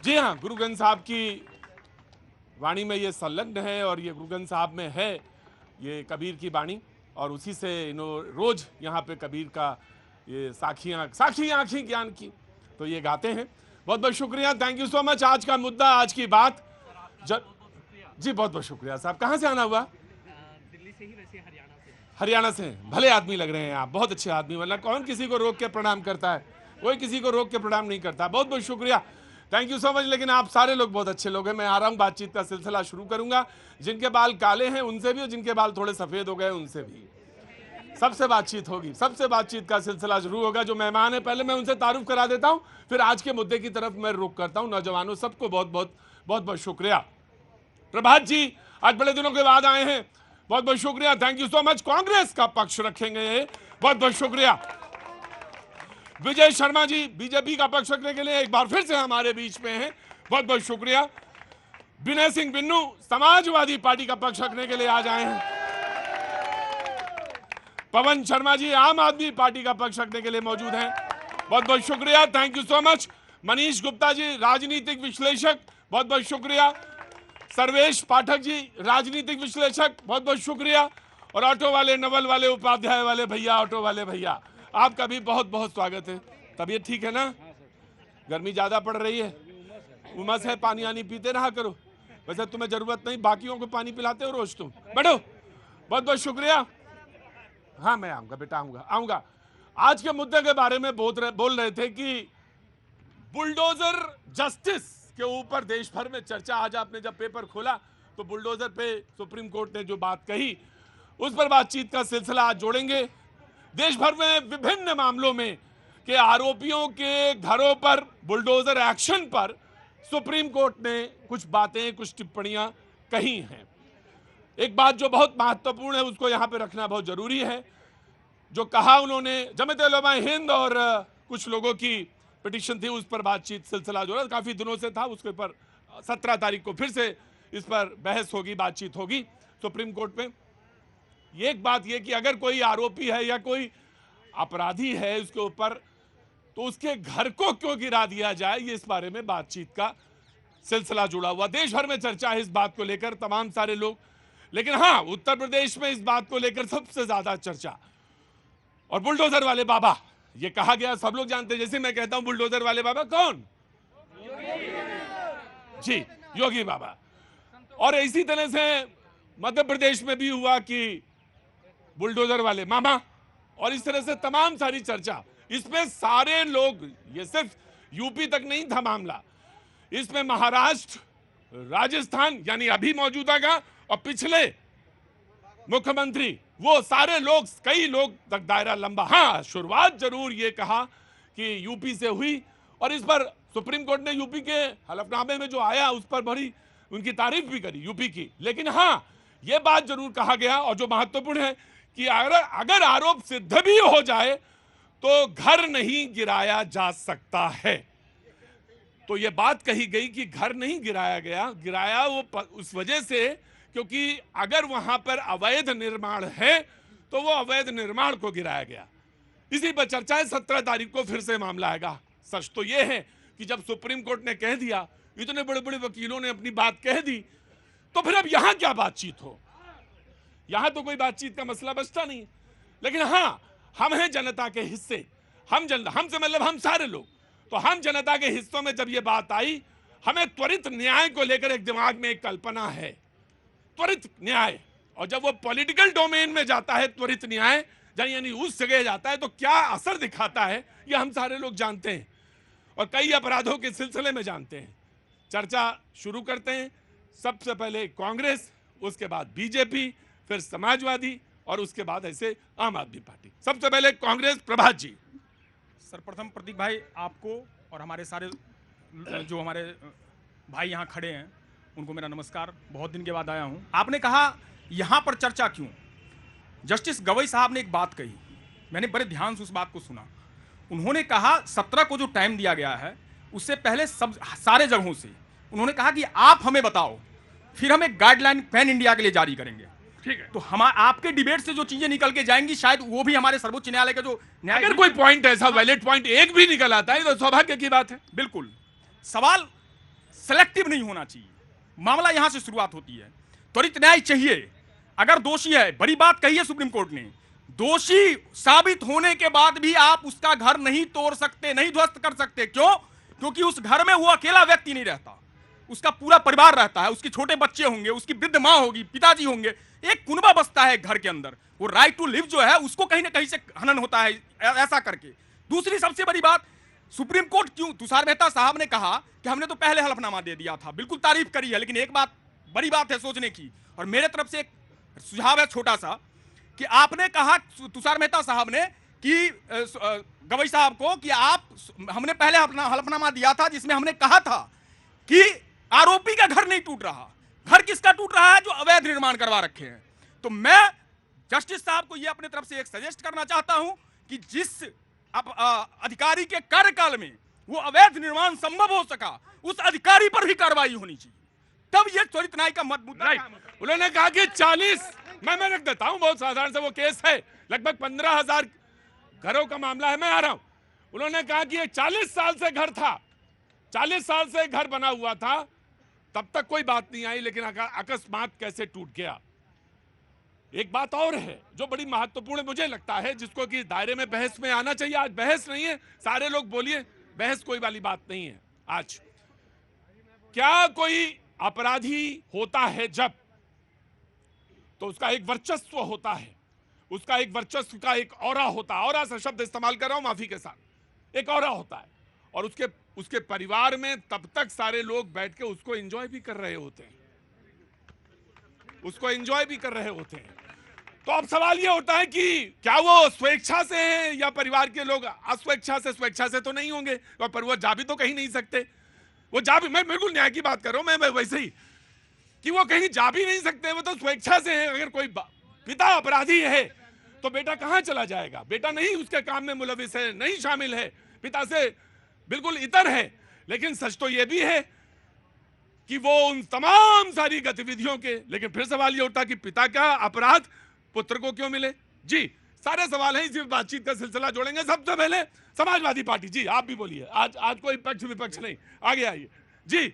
जी हाँ, गुरु ग्रंथ साहब की वाणी में ये संलग्न है और ये गुरु ग्रंथ साहब में है ये कबीर की वाणी और उसी से रोज यहाँ पे कबीर का ये साखी आँखी ज्ञान की तो ये गाते हैं। बहुत बहुत शुक्रिया, थैंक यू सो मच। आज का मुद्दा, आज की बात जी बहुत बहुत शुक्रिया साहब। कहाँ से आना हुआ? दिल्ली से ही, वैसे हरियाणा से। भले आदमी लग रहे हैं आप, बहुत अच्छे आदमी, वरना कौन किसी को रोक के प्रणाम करता है? कोई किसी को रोक के प्रणाम नहीं करता। बहुत बहुत शुक्रिया, थैंक यू सो मच। लेकिन आप सारे लोग बहुत अच्छे लोग हैं। मैं आ रहा हूँ, बातचीत का सिलसिला शुरू करूंगा। जिनके बाल काले हैं उनसे भी और जिनके बाल थोड़े सफेद हो गए उनसे भी सबसे बातचीत होगी, सबसे बातचीत का सिलसिला शुरू होगा। जो मेहमान है पहले मैं उनसे तारुफ करा देता हूं, फिर आज के मुद्दे की तरफ मैं रुख करता हूं। नौजवानों, सबको बहुत बहुत शुक्रिया। प्रभात जी आज बड़े दिनों के बाद आए हैं, बहुत बहुत शुक्रिया, thank you so much. Congress का पक्ष रखेंगे, बहुत बहुत शुक्रिया। विजय शर्मा जी बीजेपी का पक्ष रखने के लिए एक बार फिर से हमारे बीच में हैं, बहुत बहुत शुक्रिया। विनय सिंह बिन्नू समाजवादी पार्टी का पक्ष रखने के लिए आज आए हैं। पवन शर्मा जी आम आदमी पार्टी का पक्ष रखने के लिए मौजूद हैं, बहुत बहुत शुक्रिया, thank you so much. Manish Gupta ji राजनीतिक विश्लेषक, बहुत बहुत शुक्रिया। सर्वेश पाठक जी राजनीतिक विश्लेषक, बहुत बहुत शुक्रिया। और ऑटो वाले, नवल वाले, उपाध्याय वाले भैया, ऑटो वाले भैया, आपका भी बहुत बहुत स्वागत है। तबीयत ठीक है ना? गर्मी ज्यादा पड़ रही है, उमस है, पानी आनी पीते रहा करो। वैसे तुम्हें जरूरत नहीं, बाकियों को पानी पिलाते हो रोज तुम। बैठो, बहुत बहुत शुक्रिया। हाँ मैं आऊंगा बेटा, आऊंगा। आज के मुद्दे के बारे में बोल रहे थे कि बुलडोजर जस्टिस के ऊपर देश भर में चर्चा। आज आपने जब पेपर खोला तो बुलडोजर पे सुप्रीम कोर्ट ने जो बात कही उस पर बातचीत का सिलसिला आज जोड़ेंगे। देश भर में विभिन्न मामलों में के आरोपियों के घरों पर बुलडोजर एक्शन पर सुप्रीम कोर्ट ने कुछ बातें, कुछ टिप्पणियां कही हैं। एक बात जो बहुत महत्वपूर्ण है उसको यहां पे रखना बहुत जरूरी है। जो कहा उन्होंने, जमात उलमा हिंद और कुछ लोगों की पिटीशन थी, उस पर बातचीत सिलसिला जो है काफी दिनों से था, उसके ऊपर 17 तारीख को फिर से इस पर बहस होगी, बातचीत होगी सुप्रीम कोर्ट में। ये एक बात ये कि अगर कोई आरोपी है या कोई अपराधी है उसके ऊपर, तो उसके घर को क्यों गिरा दिया जाए, ये इस बारे में बातचीत का सिलसिला जुड़ा हुआ। देश भर में चर्चा है इस बात को लेकर, तमाम सारे लोग। लेकिन हाँ, उत्तर प्रदेश में इस बात को लेकर सबसे ज्यादा चर्चा। और बुलडोजर वाले बाबा, ये कहा गया, सब लोग जानते हैं। जैसे मैं कहता हूं बुलडोजर वाले बाबा कौन? जी, योगी बाबा। और इसी तरह से मध्य प्रदेश में भी हुआ कि बुलडोजर वाले मामा, और इस तरह से तमाम सारी चर्चा। इसमें सारे लोग, ये सिर्फ यूपी तक नहीं था मामला, इसमें महाराष्ट्र, राजस्थान यानी अभी मौजूदा का और पिछले मुख्यमंत्री, वो सारे लोग, कई लोग तक दायरा लंबा। हाँ, शुरुआत जरूर ये कहा कि यूपी से हुई और इस पर सुप्रीम कोर्ट ने यूपी के हलफनामे में जो आया उस पर बड़ी उनकी तारीफ भी करी यूपी की। लेकिन हाँ, ये बात जरूर कहा गया और जो महत्वपूर्ण है कि अगर आरोप सिद्ध भी हो जाए तो घर नहीं गिराया जा सकता है। तो ये बात कही गई कि घर नहीं गिराया वो उस वजह से क्योंकि अगर वहां पर अवैध निर्माण है तो वो अवैध निर्माण को गिराया गया। इसी पर चर्चा है। 17 तारीख को फिर से मामला आएगा। सच तो ये है कि जब सुप्रीम कोर्ट ने कह दिया, इतने बड़े बड़े वकीलों ने अपनी बात कह दी, तो फिर अब यहां क्या बातचीत हो? यहां तो कोई बातचीत का मसला बचता नहीं। लेकिन हां, हम हैं जनता के हिस्से, हमसे मतलब हम सारे लोग। तो हम जनता के हिस्सों में जब ये बात आई, हमें त्वरित न्याय को लेकर एक दिमाग में एक कल्पना है, त्वरित न्याय। और जब वो पॉलिटिकल डोमेन में जाता है त्वरित न्याय, यानी उस जगह जाता है, तो क्या असर दिखाता है ये हम सारे लोग जानते हैं और कई अपराधों के सिलसिले में जानते हैं। चर्चा शुरू करते हैं। सबसे पहले कांग्रेस, उसके बाद बीजेपी, फिर समाजवादी और उसके बाद ऐसे आम आदमी पार्टी। सबसे पहले कांग्रेस, प्रभात जी। सर्वप्रथम प्रतीक भाई, आपको और हमारे सारे जो हमारे भाई यहाँ खड़े हैं उनको मेरा नमस्कार। बहुत दिन के बाद आया हूँ। आपने कहा यहाँ पर चर्चा क्यों? जस्टिस गवई साहब ने एक बात कही, मैंने बड़े ध्यान से उस बात को सुना। उन्होंने कहा 17 को जो टाइम दिया गया है उससे पहले सारे जगहों से उन्होंने कहा कि आप हमें बताओ, फिर हम एक गाइडलाइन पैन इंडिया के लिए जारी करेंगे। ठीक है, तो हम आपके डिबेट से जो चीजें निकल के जाएंगी शायद वो भी हमारे सर्वोच्च न्यायालय का जो अगर कोई पॉइंट ऐसा वैलिड पॉइंट एक भी निकल आता है तो सौभाग्य की बात है। बिल्कुल। सवाल सेलेक्टिव नहीं होना चाहिए। मामला यहां से शुरुआत होती है। त्वरित न्याय चाहिए। अगर दोषी है, बड़ी बात कही है सुप्रीम कोर्ट ने, दोषी साबित होने के बाद भी आप उसका घर नहीं तोड़ सकते, नहीं ध्वस्त कर सकते। क्यों? क्योंकि उस घर में वो अकेला व्यक्ति नहीं रहता, उसका पूरा परिवार रहता है, उसके छोटे बच्चे होंगे, उसकी वृद्ध मां होगी, पिताजी होंगे, एक कुनबा बसता है घर के अंदर। वो राइट टू लिव जो है उसको कहीं ना कहीं से हनन होता है ऐसा करके। दूसरी सबसे बड़ी बात, सुप्रीम कोर्ट क्यों, तुषार मेहता साहब ने कहा कि हमने तो पहले हलफनामा दे दिया था, बिल्कुल तारीफ करी है, लेकिन एक बात बड़ी बात है सोचने की, और मेरे तरफ से एक सुझाव है छोटा सा, कि आपने कहा तुषार मेहता साहब ने कि गवई साहब को कि हमने पहले हलफनामा दिया था जिसमें हमने कहा था कि आरोपी का घर नहीं टूट रहा। घर किसका टूट रहा है? जो अवैध निर्माण करवा रखे हैं। तो मैं जस्टिस साहब को यह अपने तरफ से एक सजेस्ट करना चाहता हूं कि जिस अधिकारी के कार्यकाल में वो अवैध निर्माण संभव हो सका, उस अधिकारी पर भी कार्रवाई होनी चाहिए, तब ये त्वरित न्याय का मुद्दा। उन्होंने कहा कि 40, मैं रख देता हूं, बहुत साधारण से वो केस है, लगभग 15,000 घरों का मामला है, मैं आ रहा हूं। उन्होंने कहा कि ये 40 साल से घर था, 40 साल से घर बना हुआ था, तब तक कोई बात नहीं आई, लेकिन अकस्मात कैसे टूट गया। एक बात और है जो बड़ी महत्वपूर्ण मुझे लगता है, जिसको कि दायरे में बहस में आना चाहिए। आज बहस नहीं है, सारे लोग बोलिए, बहस कोई वाली बात नहीं है। आज क्या कोई अपराधी होता है जब, तो उसका एक वर्चस्व होता है, उसका एक वर्चस्व का एक ऑरा होता है। ऑरा सा शब्द इस्तेमाल कर रहा हूं माफी के साथ, एक ऑरा होता है, और उसके परिवार में तब तक सारे लोग बैठ के उसको एंजॉय भी कर रहे होते हैं, उसको एंजॉय भी कर रहे होते हैं। तो अब सवाल ये होता है कि क्या वो स्वेच्छा से हैं या परिवार के लोग अस्वेच्छा से? स्वेच्छा से तो नहीं होंगे, पर वो जा भी तो कहीं नहीं सकते। वो जा भी, मैं बिल्कुल न्याय की बात कर रहा हूं, मैं वैसे ही कि वो कहीं जा भी नहीं सकते, वो तो स्वेच्छा से है। अगर कोई पिता अपराधी है तो बेटा कहां चला जाएगा? बेटा नहीं उसके काम में मुलविस है, नहीं शामिल है, पिता से बिल्कुल इतर है। लेकिन सच तो यह भी है कि वो उन तमाम सारी गतिविधियों के, लेकिन फिर सवाल ये उठता कि पिता का अपराध पुत्र को क्यों मिले? जी, सारे सवाल हैं, इसी बातचीत का सिलसिला जोड़ेंगे। सबसे पहले समाजवादी पार्टी, जी आप भी बोलिए। आज कोई पक्ष विपक्ष नहीं, आगे आइए जी।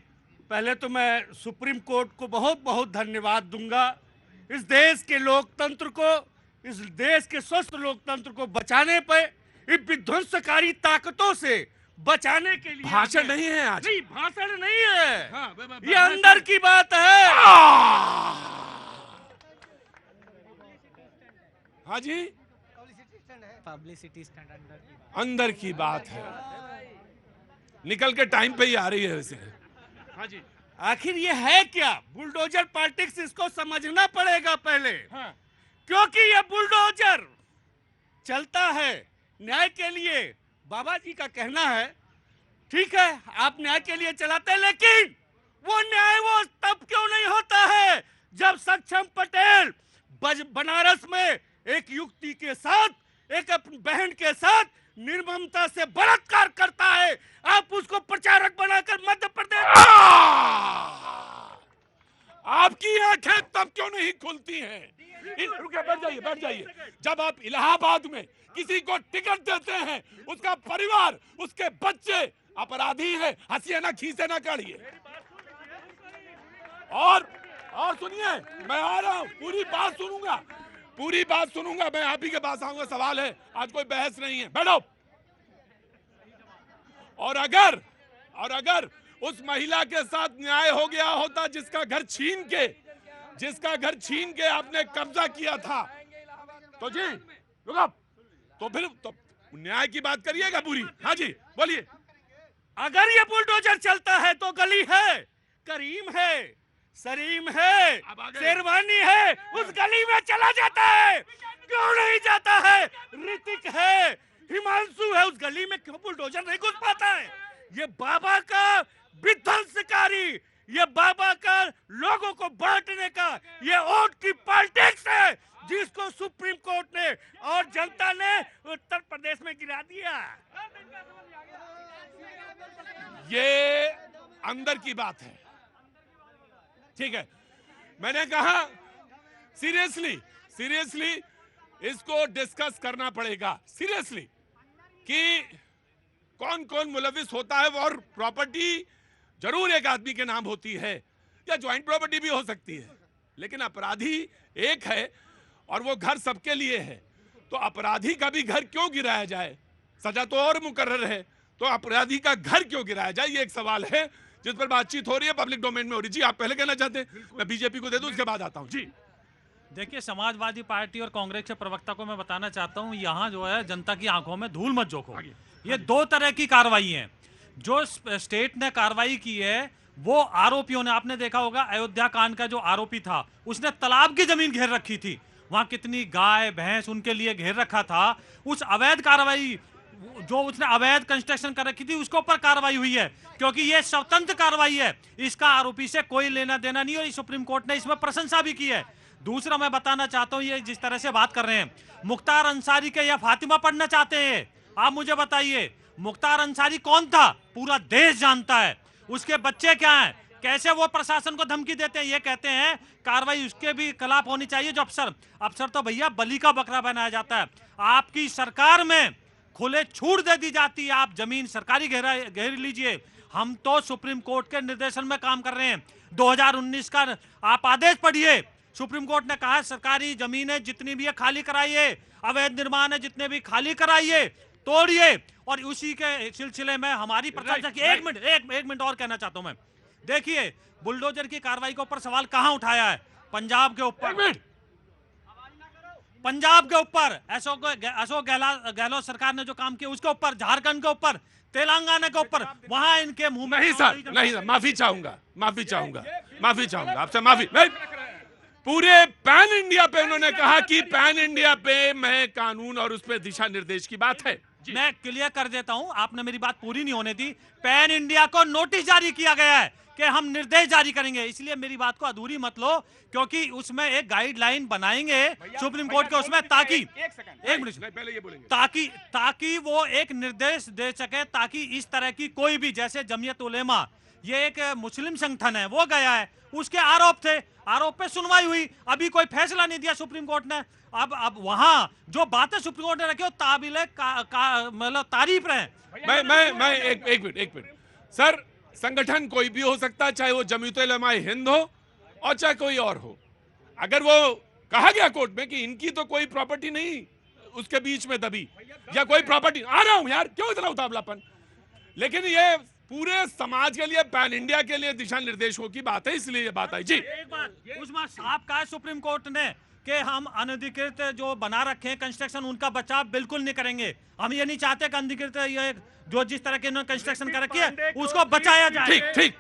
पहले तो मैं सुप्रीम कोर्ट को बहुत बहुत धन्यवाद दूंगा, इस देश के लोकतंत्र को, इस देश के स्वस्थ लोकतंत्र को बचाने पे, इन विध्वंसकारी ताकतों से बचाने के लिए। भाषण नहीं है आज, नहीं भाषण नहीं है, हाँ, ये अंदर की बात है। हाँ जी, पब्लिसिटी स्टैंड अंदर की बात है, निकल के टाइम पे ही आ रही है वैसे। हाँ जी, आखिर ये है क्या? बुलडोजर पॉलिटिक्स, इसको समझना पड़ेगा पहले। हाँ। क्योंकि ये बुलडोजर चलता है न्याय के लिए। बाबा जी का कहना है, ठीक है आप न्याय के लिए चलाते हैं, लेकिन वो न्याय वो तब क्यों नहीं होता है जब सक्षम पटेल बनारस में एक युवती के साथ, एक अपनी बहन के साथ निर्ममता से बलात्कार करता है। आप उसको प्रचारक बनाकर मध्य प्रदेश, आपकी आंखें तब क्यों नहीं खुलती हैं? रुकिए, बैठ जाइए। जब आप इलाहाबाद में किसी को टिकट देते हैं, उसका परिवार, उसके बच्चे अपराधी हैं, हंसिए ना, खींचे ना, काढ़िए। और सुनिए, मैं आ रहा हूं, पूरी बात सुनूंगा, मैं आप ही के पास आऊंगा। सवाल है, आज कोई बहस नहीं है, बैठो। और अगर उस महिला के साथ न्याय हो गया होता जिसका घर छीन के आपने कब्जा किया था, तो जी रुको, तो फिर तो न्याय की बात करिएगा पूरी। हाँ जी बोलिए। अगर ये बुलडोजर चलता है तो गली है, करीम है, सरीम है, शेरवानी है, उस गली में चला जाता है। क्यों नहीं जाता है? ऋतिक है, हिमांशु है, उस गली में क्यों बुलडोजर नहीं घुस पाता है? ये बाबा का विध्वंसकारी, ये बाबा का लोगों को बांटने का, ये वोट की पॉलिटिक्स है, जिसको सुप्रीम कोर्ट ने और जनता ने उत्तर प्रदेश में गिरा दिया। ये अंदर की बात है, ठीक है। मैंने कहा सीरियसली इसको डिस्कस करना पड़ेगा, सीरियसली, कि कौन कौन मुलविस होता है। और प्रॉपर्टी जरूर एक आदमी के नाम होती है या ज्वाइंट प्रॉपर्टी भी हो सकती है, लेकिन अपराधी एक है और वो घर सबके लिए है। तो अपराधी का भी घर क्यों गिराया जाए? सजा तो और मुकर्रर है, तो अपराधी का घर क्यों गिराया जाए? ये एक सवाल है जिस पर बातचीत हो रही है, पब्लिक डोमेन में हो रही है। जी आप पहले कहना चाहते हैं? मैं बीजेपी को दे दूं, उसके बाद आता हूं। जी देखिए, समाजवादी पार्टी और कांग्रेस के प्रवक्ता को मैं बताना चाहता हूं, यहाँ जो है जनता की आंखों में धूल मत झोंको। ये दो तरह की कार्रवाई है। जो स्टेट ने कार्रवाई की है वो आरोपियों ने, आपने देखा होगा अयोध्या कांड का जो आरोपी था उसने तालाब की जमीन घेर रखी थी, वहां कितनी गाय भैंस उनके लिए घेर रखा था। उस अवैध कार्रवाई जो उसने अवैध कंस्ट्रक्शन कर रखी थी उसके ऊपर कार्रवाई हुई है, क्योंकि ये स्वतंत्र कार्रवाई है, इसका आरोपी से कोई लेना देना नहीं। और सुप्रीम कोर्ट ने इसमें प्रशंसा भी की है। दूसरा मैं बताना चाहता हूं, ये जिस तरह से बात कर रहे हैं, मुख्तार अंसारी के या फातिमा पढ़ना चाहते हैं, आप मुझे बताइए मुख्तार अंसारी कौन था? पूरा देश जानता है। उसके बच्चे क्या हैं, कैसे वो प्रशासन को धमकी देते हैं। ये कहते हैं कार्रवाई उसके भी खिलाफ होनी चाहिए जो अफसर तो भैया बलि का बकरा बनाया जाता है। आपकी सरकार में खुले छूट दे दी जाती है, आप जमीन सरकारी घेर लीजिए। हम तो सुप्रीम कोर्ट के निर्देशन में काम कर रहे हैं। 2019 का आप आदेश पढ़िए, सुप्रीम कोर्ट ने कहा सरकारी जमीनें जितनी भी है खाली कराइए, अवैध निर्माण है जितने भी खाली कराइए, तोड़िए। और उसी के सिलसिले में हमारी प्रशंसा की। एक मिनट और कहना चाहता हूं मैं। देखिए, बुलडोजर की कार्रवाई के ऊपर सवाल कहां उठाया है? पंजाब के ऊपर, अशोक गहलोत सरकार ने जो काम किया उसके ऊपर, झारखंड के ऊपर, तेलंगाना के ऊपर, वहां इनके मुंह में नहीं सर, माफी चाहूंगा आपसे, माफी नहीं। पूरे पैन इंडिया पे उन्होंने कहा कि पैन इंडिया पे मैं कानून और उस पे दिशा निर्देश की बात है। मैं क्लियर कर देता हूं, आपने मेरी बात पूरी नहीं होने दी। पैन इंडिया को नोटिस जारी किया गया है कि हम निर्देश जारी करेंगे, इसलिए मेरी बात को अधूरी मत लो, क्योंकि उसमें एक गाइडलाइन बनाएंगे सुप्रीम कोर्ट के उसमें, ताकि एक मिनट पहले ये बोलेंगे, ताकि वो एक निर्देश दे सके, ताकि इस तरह की कोई भी, जैसे जमीयत उलेमा ये एक मुस्लिम संगठन है, वो गया है, उसके आरोप थे, आरोप पे सुनवाई हुई, अभी कोई फैसला नहीं दिया सुप्रीम कोर्ट ने। अब वहां जो बातें सुप्रीम कोर्ट ने रखी हो ताबिले मतलब तारीफ रहे। मैं एक मिनट सर, संगठन कोई भी हो सकता है, चाहे वो जमीयत उलेमा हिंद हो और चाहे कोई और हो। अगर वो कहा गया कोर्ट में कि इनकी तो कोई प्रॉपर्टी नहीं उसके बीच में दबी, या कोई प्रॉपर्टी, आ रहा हूं यार, क्यों इतना उतावलापन, लेकिन ये पूरे समाज के लिए, पैन इंडिया के लिए दिशा निर्देशों की बात है, इसलिए ये बात आई। जी एक बात उसमें साफ कहा है सुप्रीम कोर्ट ने कि हम अनधिकृत जो बना रखे हैं कंस्ट्रक्शन, उनका बचाव बिल्कुल नहीं करेंगे। हम ये नहीं चाहते कि अनधिकृत ये जो जिस तरह के इन्होंने कंस्ट्रक्शन कर रखी है उसको बचाया जाए। ठीक।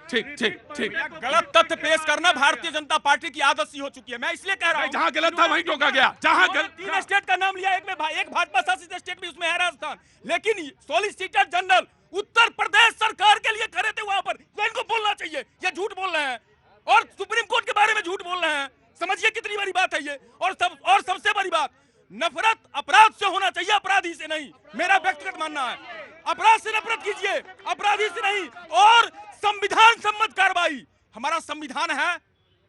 गलत तथ्य पेश करना भारतीय जनता पार्टी की आदत सी हो चुकी है। मैं इसलिए कह रहा हूं, जहां गलत था वहीं टोका गया। जहां गलत, 3 स्टेट का नाम लिया, एक भाजपा शासित स्टेट भी उसमें है राजस्थान, लेकिन सॉलिसिटर जनरल उत्तर प्रदेश सरकार के लिए खड़े थे वहां पर, तो इनको बोलना चाहिए ये झूठ बोल रहे हैं और सुप्रीम कोर्ट के बारे में झूठ बोल रहे हैं। समझिए कितनी बड़ी बात है ये। और सबसे बड़ी बात, नफरत अपराध से होना चाहिए, अपराधी से नहीं। मेरा व्यक्तिगत मानना है, अपराध से नफरत कीजिए, अपराधी से नहीं। और संविधान सम्मत कार्रवाई, हमारा संविधान है,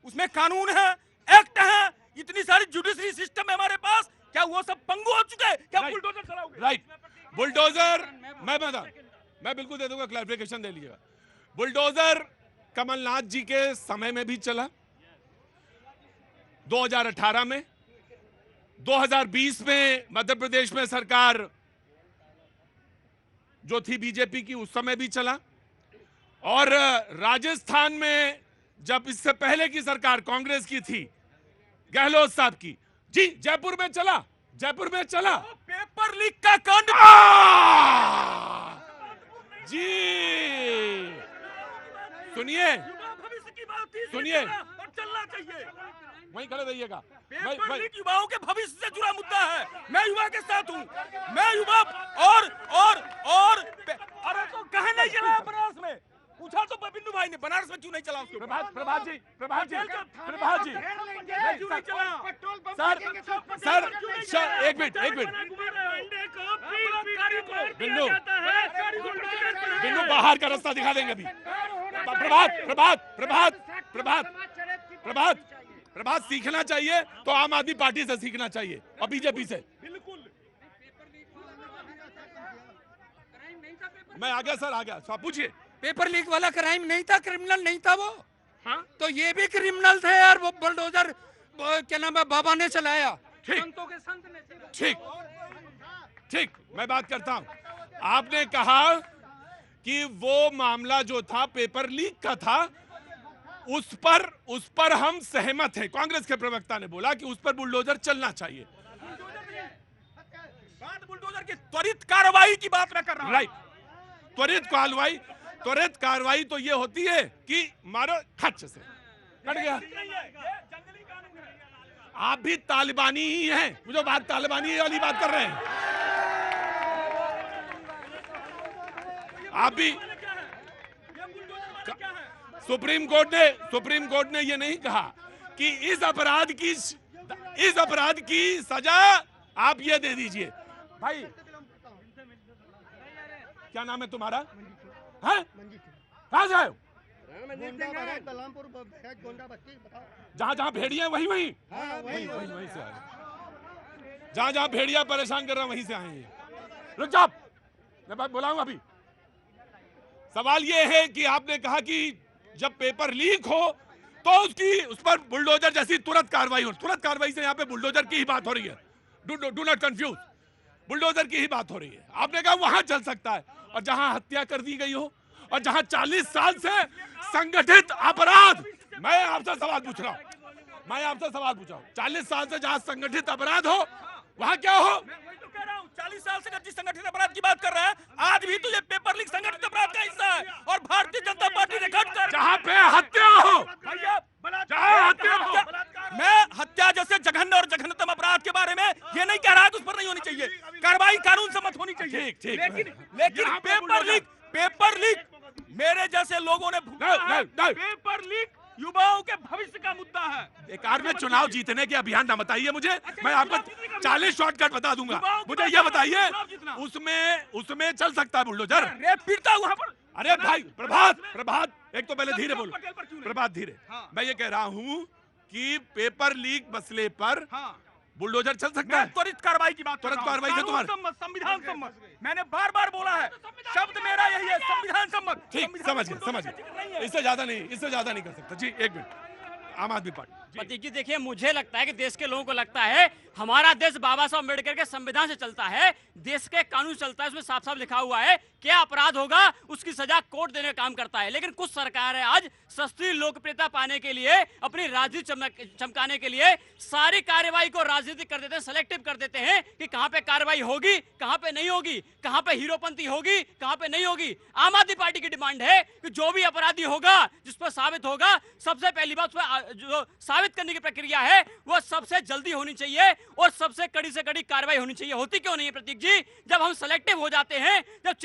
उसमें कानून है, एक्ट है, इतनी सारी जुडिशरी सिस्टम है हमारे पास, क्या वो सब पंगु हो चुके हैं? क्या बुलडोजर चलाओगे? राइट, बुलडोजर मैं बिल्कुल दे दूंगा, क्लैरिफिकेशन दे लीजिएगा। बुलडोजर कमलनाथ जी के समय में भी चला, 2018 में, 2020 में मध्य प्रदेश में सरकार जो थी बीजेपी की उस समय भी चला, और राजस्थान में जब इससे पहले की सरकार कांग्रेस की थी, गहलोत साहब की, जी जयपुर में चला, पेपर लीक का कांड जी सुनिए, चलना चाहिए, वहीं खड़े रहिएगा। पेपर लीक युवाओं के भविष्य से जुड़ा मुद्दा है। मैं युवा के साथ हूँ, मैं युवा और अरे तो कहे नहीं चला बनारस में, पूछा तो बिंदु भाई ने, बनारस में क्यों नहीं चला उसके? प्रभात जी सर एक मिनट बिंदु बाहर का रास्ता दिखा देंगे अभी। प्रभात सीखना चाहिए तो आम आदमी पार्टी से सीखना चाहिए और बीजेपी से। मैं आ गया सर, आ गया, पूछिए। पेपर लीक वाला क्राइम नहीं था, क्रिमिनल नहीं था वो। हाँ तो ये भी क्रिमिनल थे यार, वो बुलडोजर क्या नाम है बाबा ने चलाया, ठीक। संतों के संत ने चलाया। ठीक ठीक, मैं बात करता हूं। आपने कहा कि वो मामला जो था पेपर लीक का था, उस पर हम सहमत हैं। कांग्रेस के प्रवक्ता ने बोला कि उस पर बुलडोजर चलना चाहिए। बात बुलडोजर की त्वरित कार्रवाई की बात मैं कर रहा हूं। राइट, त्वरित कार्रवाई तो ये होती है कि मारो खच से कट गया। आप भी तालिबानी ही हैं, जो बात तालिबानी वाली बात कर रहे हैं आप भी। सुप्रीम कोर्ट ने ये नहीं कहा कि इस अपराध की सजा आप ये दे दीजिए। भाई क्या नाम है तुम्हारा? हैं? कहाँ से आए हो? जहाँ भेड़िया वहीं से आए। जहाँ भेड़िया परेशान कर रहा वहीं से आए हैं। रुक जाओ, मैं बात बुलाऊंगा अभी। सवाल ये है कि आपने कहा कि जब पेपर लीक हो तो उस पर बुलडोजर जैसी तुरंत कार्रवाई हो। तुरंत कार्रवाई से यहाँ पे बुलडोजर की ही बात हो रही है। डू नॉट कंफ्यूज, बुलडोजर की ही बात हो रही है। आपने कहा वहां चल सकता है, और जहां हत्या कर दी गई हो, और जहां 40 साल से संगठित अपराध, मैं आपसे सवाल पूछ रहा हूं 40 साल से जहां संगठित अपराध हो, वहां क्या हो? 40 साल से जिस संगठित अपराध की बात कर रहा है, आज भी तो ये पेपर लीक संगठित अपराध का हिस्सा है। और भारतीय जनता पार्टी ने घटकर जहां पे हत्या हो, मैं हत्या जैसे जघन्य और जघन्यतम अपराध के बारे में ये नहीं कह रहा है कि उस पर नहीं होनी चाहिए कार्रवाई, कानून सम्मत होनी चाहिए। ठीक। लेकिन पेपर लीक मेरे जैसे लोगों ने पेपर लीक युवाओं के भविष्य का मुद्दा है। बेकार में चुनाव जीतने के अभियान ना बताइए मुझे। मैं आपको 40 शॉर्टकट बता दूंगा। मुझे ये बताइए, उसमें चल सकता है बुलडोजर? पीड़ता वहां पर। अरे भाई प्रभात, एक तो पहले धीरे बोलो। प्रभात धीरे। मैं ये कह रहा हूँ कि पेपर लीक मसले पर बुलडोजर चल सकता है। त्वरित कार्रवाई की बात, त्वरित कार्रवाई से तुम्हारा संविधान सम्मत, मैंने बार बोला है, शब्द मेरा यही है, संविधान सम्मत। ठीक, समझ गए। इससे ज्यादा नहीं कर सकता। जी एक मिनट, आम आदमी पार्टी। प्रतीक जी देखिए, मुझे लगता है कि देश के लोगों को लगता है हमारा देश बाबा साहब अम्बेडकर के संविधान से चलता है, देश के कानून चलता है, उसमें साफ साफ लिखा हुआ है क्या अपराध होगा उसकी सजा कोर्ट देने का काम करता है। लेकिन कुछ सरकार है आज सस्ती लोकप्रियता पाने के लिए, अपनी राजनीति चमकाने के लिए सारी कार्रवाई को राजनीतिक कर देते हैं, सेलेक्टिव कर देते हैं कि कहां पे कार्रवाई होगी, कहां पे नहीं होगी, कहां पे हीरोपंती होगी, कहां पे नहीं होगी। आम आदमी पार्टी की डिमांड है कि जो भी अपराधी होगा, जिस पर साबित होगा, सबसे पहली बात जो साबित करने की प्रक्रिया है वो सबसे जल्दी होनी चाहिए और सबसे कड़ी से कड़ी कार्रवाई होनी चाहिए। होती क्यों नहीं है प्रतीक जी? जब हम सेलेक्टिव हो जाते हैं, जब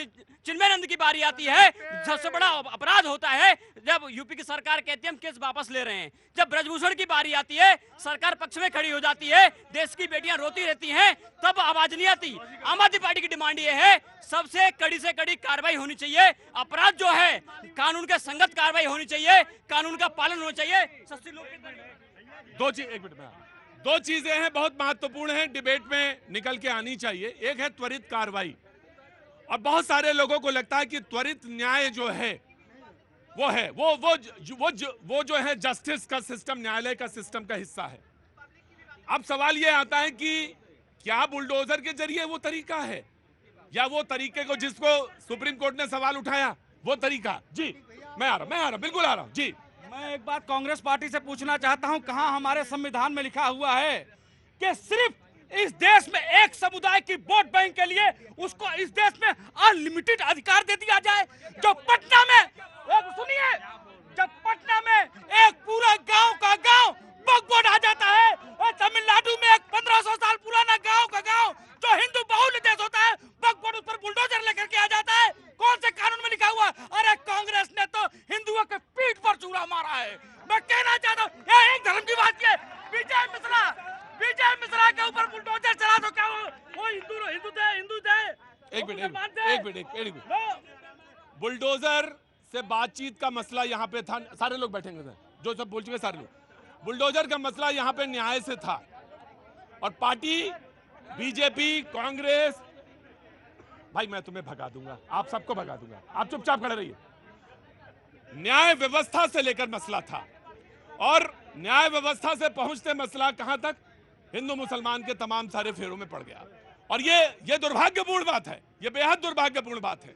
चिन्मयानंद की बारी आती है, सबसे बड़ा अपराध होता है जब यूपी की सरकार कहती है हम केस वापस ले रहे हैं, जब ब्रजभूषण की बारी आती है, सरकार पक्ष में खड़ी हो जाती है, देश की बेटियां रोती रहती हैं, तब आवाज नहीं आती। आम आदमी पार्टी की डिमांड ये है सबसे कड़ी से कड़ी कार्रवाई होनी चाहिए, अपराध जो है कानून के संगत कार्रवाई होनी चाहिए, कानून का पालन होना चाहिए। सस्ती लोग दो चीजें हैं बहुत महत्वपूर्ण हैं, डिबेट में निकल के आनी चाहिए। एक है त्वरित कार्रवाई, और बहुत सारे लोगों को लगता है कि त्वरित न्याय जो है वो जो है जस्टिस का सिस्टम, न्यायालय का सिस्टम का हिस्सा है। अब सवाल ये आता है कि क्या बुलडोजर के जरिए वो तरीका है, या वो तरीके को जिसको सुप्रीम कोर्ट ने सवाल उठाया वो तरीका? जी मैं आ रहा बिल्कुल आ रहा हूं। जी मैं एक बात कांग्रेस पार्टी से पूछना चाहता हूं, कहां हमारे संविधान में लिखा हुआ है कि सिर्फ इस देश में एक समुदाय की वोट बैंक के लिए उसको इस देश में अनलिमिटेड अधिकार दे दिया जाए? जो पटना में, सुनिए, जब पटना में एक पूरा गांव का गांव बकबोर्ड आ जाता है, और तमिलनाडु में एक 1500 साल पुराना गांव का गांव जो हिंदू बहुल देश होता है, बकबोर्ड उस पर बुलडोजर लेकर के आ जाता है, कौन से कानून में लिखा हुआ? अरे कांग्रेस ने तो हिंदुओं के पीठ पर चूड़ा मारा है। मैं कहना चाहता हूँ ये एक धर्म की बात है। विजय मिश्रा के ऊपर बुलडोजर चला तो क्या वो हिंदू थे? एक मिनट बुलडोजर से बातचीत का मसला यहाँ पे था, सारे लोग बैठेंगे जो सब बोल चुके सारे लोग। बुलडोजर का मसला यहाँ पे न्याय से था, और पार्टी बीजेपी कांग्रेस, भाई मैं तुम्हें भगा दूंगा, आप सबको भगा दूंगा, आप चुपचाप खड़े रहिए। न्याय व्यवस्था से लेकर मसला था, और न्याय व्यवस्था से पहुंचते मसला कहां तक, हिंदू मुसलमान के तमाम सारे फेरों में पड़ गया। और ये दुर्भाग्यपूर्ण बात है, ये बेहद दुर्भाग्यपूर्ण बात है,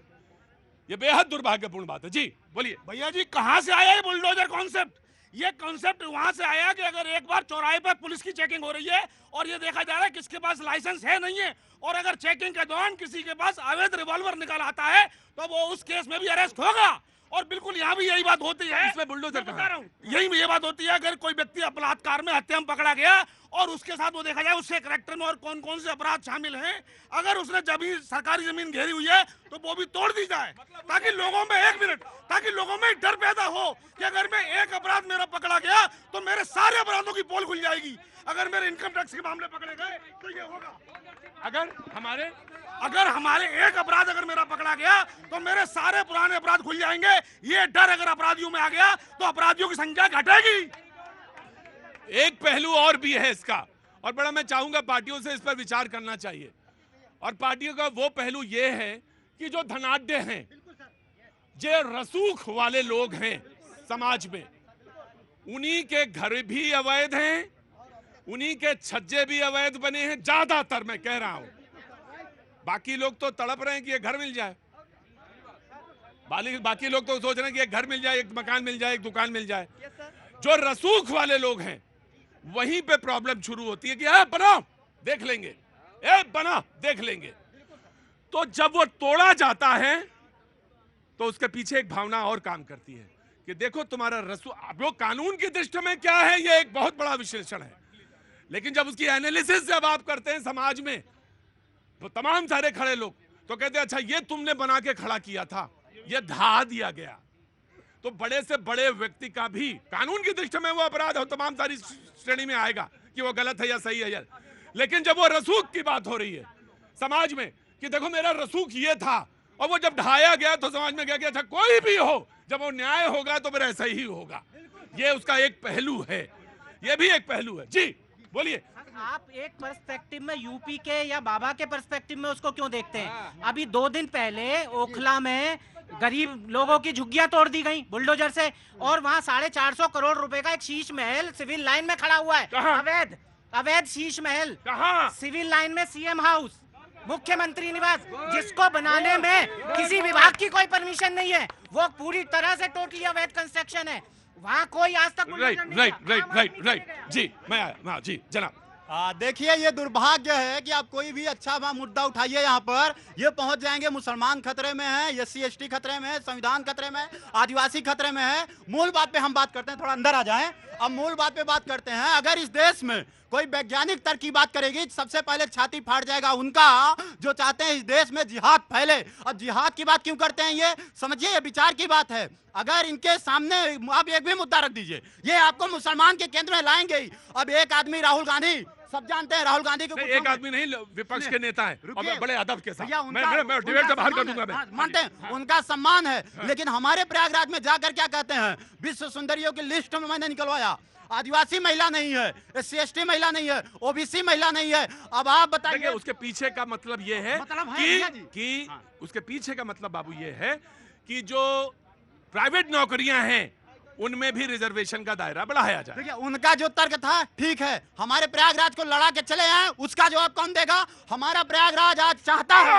ये बेहद दुर्भाग्यपूर्ण बात है। जी बोलिए। भैया जी, कहां से आया ये बुलडोजर कॉन्सेप्ट? ये कॉन्सेप्ट वहां से आया कि अगर एक बार चौराहे पर पुलिस की चेकिंग हो रही है और ये देखा जा रहा है किसके पास लाइसेंस है नहीं है, और अगर चेकिंग के दौरान किसी के पास अवैध रिवॉल्वर निकल आता है तो वो उस केस में भी अरेस्ट होगा। और बिल्कुल यहाँ भी यही बात होती है, इसमें बुलडोजर बता रहा हूँ, यही ये बात होती है। अगर कोई व्यक्ति बलात्कार में, हत्या में पकड़ा गया और उसके साथ वो देखा जाए उसके करैक्टर में और कौन कौन से अपराध शामिल हैं, अगर उसने जमीन, सरकारी जमीन घेरी हुई है तो वो भी तोड़ दी जाए, ताकि लोगों में, एक मिनट, ताकि लोगों में डर पैदा हो कि अगर मैं एक अपराध मेरा पकड़ा गया तो मेरे सारे अपराधों की पोल खुल जाएगी। अगर मेरे इनकम टैक्स के मामले पकड़े गए तो ये होगा, अगर हमारे एक अपराध अगर मेरा पकड़ा गया तो मेरे सारे पुराने अपराध खुल जाएंगे। ये डर अगर अपराधियों में आ गया तो अपराधियों की संख्या घटेगी। एक पहलू और भी है इसका, और बड़ा मैं चाहूंगा पार्टियों से इस पर विचार करना चाहिए। और पार्टियों का वो पहलू ये है कि जो धनाढ्य हैं, जो रसूख वाले लोग हैं समाज में, उन्हीं के घर भी अवैध हैं, उन्हीं के छज्जे भी अवैध बने हैं, ज्यादातर मैं कह रहा हूं। बाकी लोग तो तड़प रहे हैं कि ये घर मिल जाए, बाकी लोग तो सोच रहे हैं कि एक घर मिल जाए, एक मकान मिल जाए, एक दुकान मिल जाए। जो रसूख वाले लोग हैं वहीं पे प्रॉब्लम शुरू होती है कि बना देख लेंगे, बना देख लेंगे। तो जब वो तोड़ा जाता है तो उसके पीछे एक भावना और काम करती है कि देखो तुम्हारा रसूख, अब वो कानून की दृष्टि में क्या है, ये एक बहुत बड़ा विश्लेषण है। लेकिन जब उसकी एनालिसिस जब आप करते हैं समाज में, तो तमाम सारे खड़े लोग तो कहते हैं अच्छा ये तुमने बना के खड़ा किया था, ये ढा दिया गया। तो बड़े से बड़े व्यक्ति का भी कानून की दृष्टि में वो अपराध हो, तमाम सारी श्रेणी में आएगा कि वो गलत है या सही है। लेकिन जब वो रसूख की बात हो रही है समाज में कि देखो मेरा रसूख ये था, और वो जब ढाया गया तो समाज में क्या कि अच्छा कोई भी हो, जब वो न्याय होगा तो फिर ऐसा ही होगा। ये उसका एक पहलू है, ये भी एक पहलू है। जी बोलिए। आप एक पर्सपेक्टिव में यूपी के या बाबा के पर्सपेक्टिव में उसको क्यों देखते हैं? अभी 2 दिन पहले ओखला में गरीब लोगों की झुग्गियां तोड़ दी गई बुलडोजर से, और वहां 450 करोड़ रुपए का एक शीश महल सिविल लाइन में खड़ा हुआ है। अवैध शीश महल सिविल लाइन में, सीएम हाउस, मुख्यमंत्री निवास, जिसको बनाने में किसी विभाग की कोई परमिशन नहीं है, वो पूरी तरह से टोटली अवैध कंस्ट्रक्शन है। वहाँ कोई आज तक राइट जी, मैं आया जी जनाब। देखिए ये दुर्भाग्य है कि आप कोई भी अच्छा मुद्दा उठाइए यहाँ पर, ये पहुंच जाएंगे मुसलमान खतरे में है, SC ST खतरे में है, संविधान खतरे में है, आदिवासी खतरे में है। मूल बात पे हम बात करते हैं, थोड़ा अंदर आ जाएं। अब मूल बात पे बात करते हैं। अगर इस देश में कोई वैज्ञानिक तर्क की बात करेगी, सबसे पहले छाती फाड़ जाएगा उनका जो चाहते हैं इस देश में जिहाद फैले। अब जिहाद की बात क्यों करते हैं ये समझिए, ये विचार की बात है। अगर इनके सामने आप एक भी मुद्दा रख दीजिए, ये आपको मुसलमान के केंद्र में लाएंगे ही। अब एक आदमी राहुल गांधी, सब जानते हैं राहुल गांधी को, एक आदमी नहीं, विपक्ष के नेता है और बड़े अदब के साथ मैं डिबेट से बाहर कर दूंगा। मानते हैं उनका सम्मान है, लेकिन हमारे प्रयागराज में जाकर क्या कहते हैं, विश्व सुंदरियों की लिस्ट में मैंने निकलवाया, आदिवासी महिला नहीं है, SC ST महिला नहीं है, OBC महिला नहीं है। अब आप बताइए उसके पीछे का मतलब ये है कि उसके पीछे का मतलब बाबू ये है कि जो प्राइवेट नौकरियां हैं उनमें भी रिजर्वेशन का दायरा बढ़ाया जाए। देखिए उनका जो तर्क था ठीक है, हमारे प्रयागराज को लड़ा के चले आए, उसका जवाब कौन देगा? हमारा प्रयागराज आज चाहता है,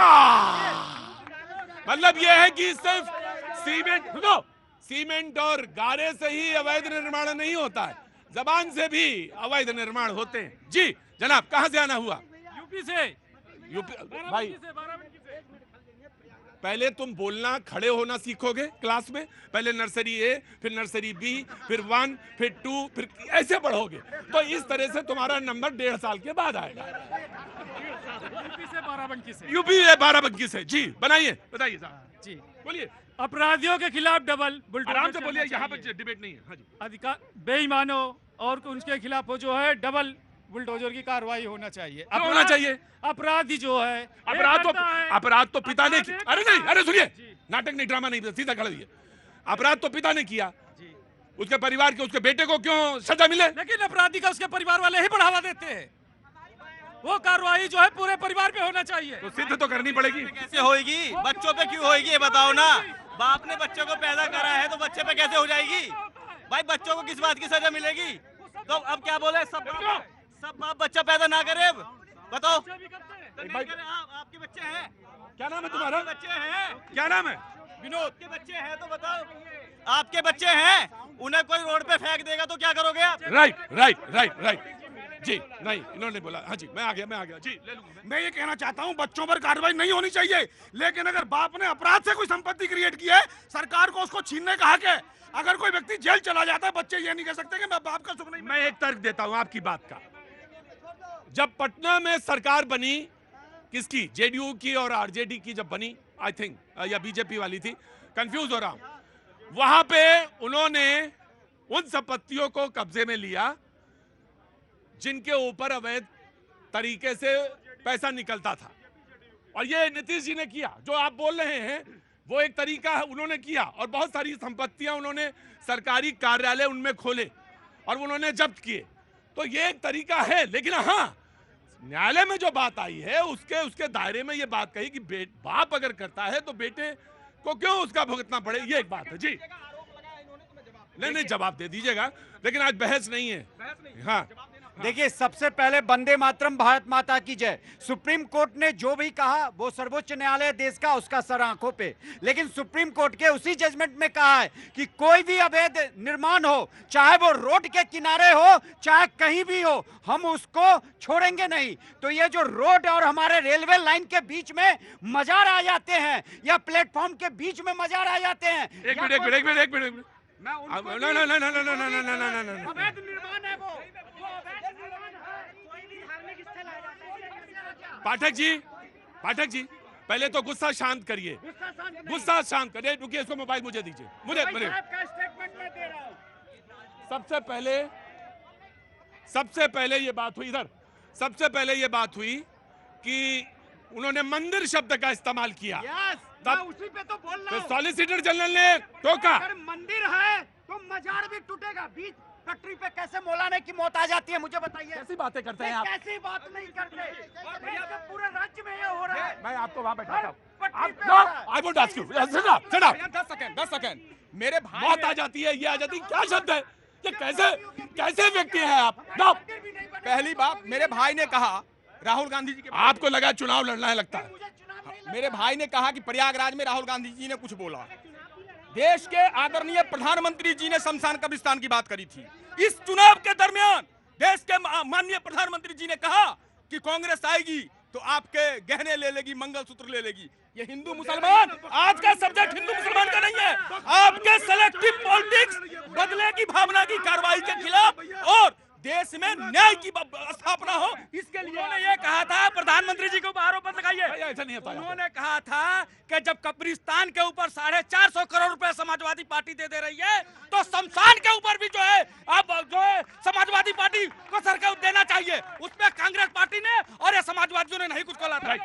मतलब यह है कि सिर्फ सीमेंट और गारे से ही अवैध निर्माण नहीं होता है, जबान से भी अवैध निर्माण होते हैं। जी जनाब, कहां से आना हुआ? यूपी से। यूपी भाई, पहले तुम बोलना, खड़े होना सीखोगे क्लास में। पहले नर्सरी A, फिर नर्सरी B, फिर 1, फिर 2, फिर ऐसे पढ़ोगे तो इस तरह से तुम्हारा नंबर 1.5 साल के बाद आएगा। यूपी से बाराबंकी से। यूपी बाराबंकी से। जी बताइए साहब। जी बोलिए। अपराधियों के खिलाफ डबल बुलडोजर, आराम से बोलिए, यहाँ पर डिबेट नहीं है। हाँ जी। अधिकार बेईमानों और उनके खिलाफ जो है डबल बुलडोजर की कार्रवाई होना चाहिए। होना चाहिए। अपराधी जो है, अपराध तो पिता ने किया। अरे नहीं, अरे सुनिए, नाटक नहीं, ड्रामा नहीं, सीधा खड़े रहिए। अपराध तो पिता ने किया, उसके परिवार के, उसके बेटे को क्यों सजा मिले? लेकिन अपराधी का उसके परिवार वाले ही बढ़ावा देते हैं। वो कार्रवाई जो है पूरे परिवार पे होना चाहिए। तो सिद्ध तो करनी पड़ेगी। कैसे होगी? बच्चों पे क्यों होगी ये बताओ ना। बाप ने बच्चों को पैदा करा है तो बच्चे पे कैसे हो जाएगी? भाई बच्चों को किस बात की सजा मिलेगी? तो अब क्या बोले, सब बाप बच्चा पैदा ना करे? बताओ आपके बच्चे हैं? क्या नाम है तुम्हारा? बच्चे हैं? क्या नाम है? विनोद के बच्चे हैं तो बताओ। आपके बच्चे हैं, उन्हें कोई रोड पे फेंक देगा तो क्या करोगे आप? राइट जी, नहीं इन्होंने बोला। हाँ जी, मैं आ गया जी, ले लूंगा। मैं ये कहना चाहता हूं बच्चों पर कार्रवाई नहीं होनी चाहिए, लेकिन अगर बाप ने अपराध से कोई संपत्ति क्रिएट की है, सरकार को उसको छीनने का हक है। अगर कोई व्यक्ति जेल चला जाता है, बच्चे ये नहीं कह सकते कि मैं बाप का सुख नहीं। मैं एक तर्क देता हूं आपकी बात का। जब पटना में सरकार बनी, किसकी, जेडीयू की और आरजेडी की जब बनी, आई थिंक, या बीजेपी वाली थी, कंफ्यूज हो रहा हूं, वहां पे उन्होंने उन संपत्तियों को कब्जे में लिया जिनके ऊपर अवैध तरीके से पैसा निकलता था। और ये नीतीश जी ने किया, जो आप बोल रहे हैं वो एक तरीका है, उन्होंने किया। और बहुत सारी संपत्तियां उन्होंने, सरकारी कार्यालय उनमें खोले और उन्होंने जब्त किए। तो ये एक तरीका है। लेकिन हाँ, न्यायालय में जो बात आई है उसके दायरे में ये बात कही कि बाप अगर करता है तो बेटे को क्यों उसका भुगतना पड़े, ये एक बात है जी। नहीं जवाब दे दीजिएगा, लेकिन आज बहस नहीं है। हाँ देखिए, सबसे पहले वंदे मातरम, भारत माता की जय। सुप्रीम कोर्ट ने जो भी कहा वो सर्वोच्च न्यायालय देश का, उसका सर आंखों पे। लेकिन सुप्रीम कोर्ट के उसी जजमेंट में कहा है कि कोई भी अवैध निर्माण हो, चाहे वो रोड के किनारे हो, चाहे कहीं भी हो, हम उसको छोड़ेंगे नहीं। तो ये जो रोड और हमारे रेलवे लाइन के बीच में मजार आ जाते हैं या प्लेटफॉर्म के बीच में मजार आ जाते हैं, एक मिनट मैं उनको no अवैध निर्माण है वो पाठक जी पहले तो गुस्सा शांत करिए, गुस्सा शांत करिए। रुकिए, इसको मोबाइल मुझे दीजिए, मुझे स्टेटमेंट मैं दे रहा हूं। सबसे पहले ये बात हुई इधर, सबसे पहले ये बात हुई कि उन्होंने मंदिर शब्द का इस्तेमाल किया। मैं उसी पे तो बोल रहा हूं। सॉलिसिटर जनरल ने टोका। अगर मंदिर है तो मजार भी टूटेगा। बीच पटरी पे कैसे मौलाना की मौत आ जाती है, मुझे बताइए। कैसी बातें करते हैं आप? कैसी बात नहीं करते, पूरे राज्य में ये हो रहा है। मैं आपको वहां बैठाता हूँ। I won't ask you. Sit up. 10 second. मेरे भाई मौत आ जाती है, ये आ जाती है, क्या शब्द है ये? कैसे व्यक्ति हैं आप? नो। पहली बात, मेरे भाई ने कहा राहुल गांधी जी के, आपको लगा चुनाव लड़ना है, लगता है। मेरे भाई ने कहा कि प्रयागराज में राहुल गांधी जी ने कुछ बोला। देश के आदरणीय प्रधानमंत्री जी ने शमशान कब्रिस्तान की बात करी थी। इस चुनाव के दरमियान देश के माननीय प्रधानमंत्री जी ने कहा कि कांग्रेस आएगी तो आपके गहने ले लेगी, मंगलसूत्र ले लेगी। ये हिंदू मुसलमान, आज का सब्जेक्ट हिंदू मुसलमान का नहीं है। आपके सेलेक्टिव पॉलिटिक्स, बदले की भावना की कार्रवाई के खिलाफ और देश में न्याय की स्थापना हो, इसके लिए उन्होंने ये कहा था। प्रधानमंत्री जी के ऊपर आरोप लगाइए। ऐसा नहीं होता। उन्होंने कहा था कि जब कब्रिस्तान के ऊपर 450 करोड़ रुपए समाजवादी पार्टी दे रही है, तो शमशान के ऊपर भी जो है अब जो है समाजवादी पार्टी को सरकार देना चाहिए। उसमें कांग्रेस पार्टी ने और ये समाजवादियों ने नहीं कुछ बोला था।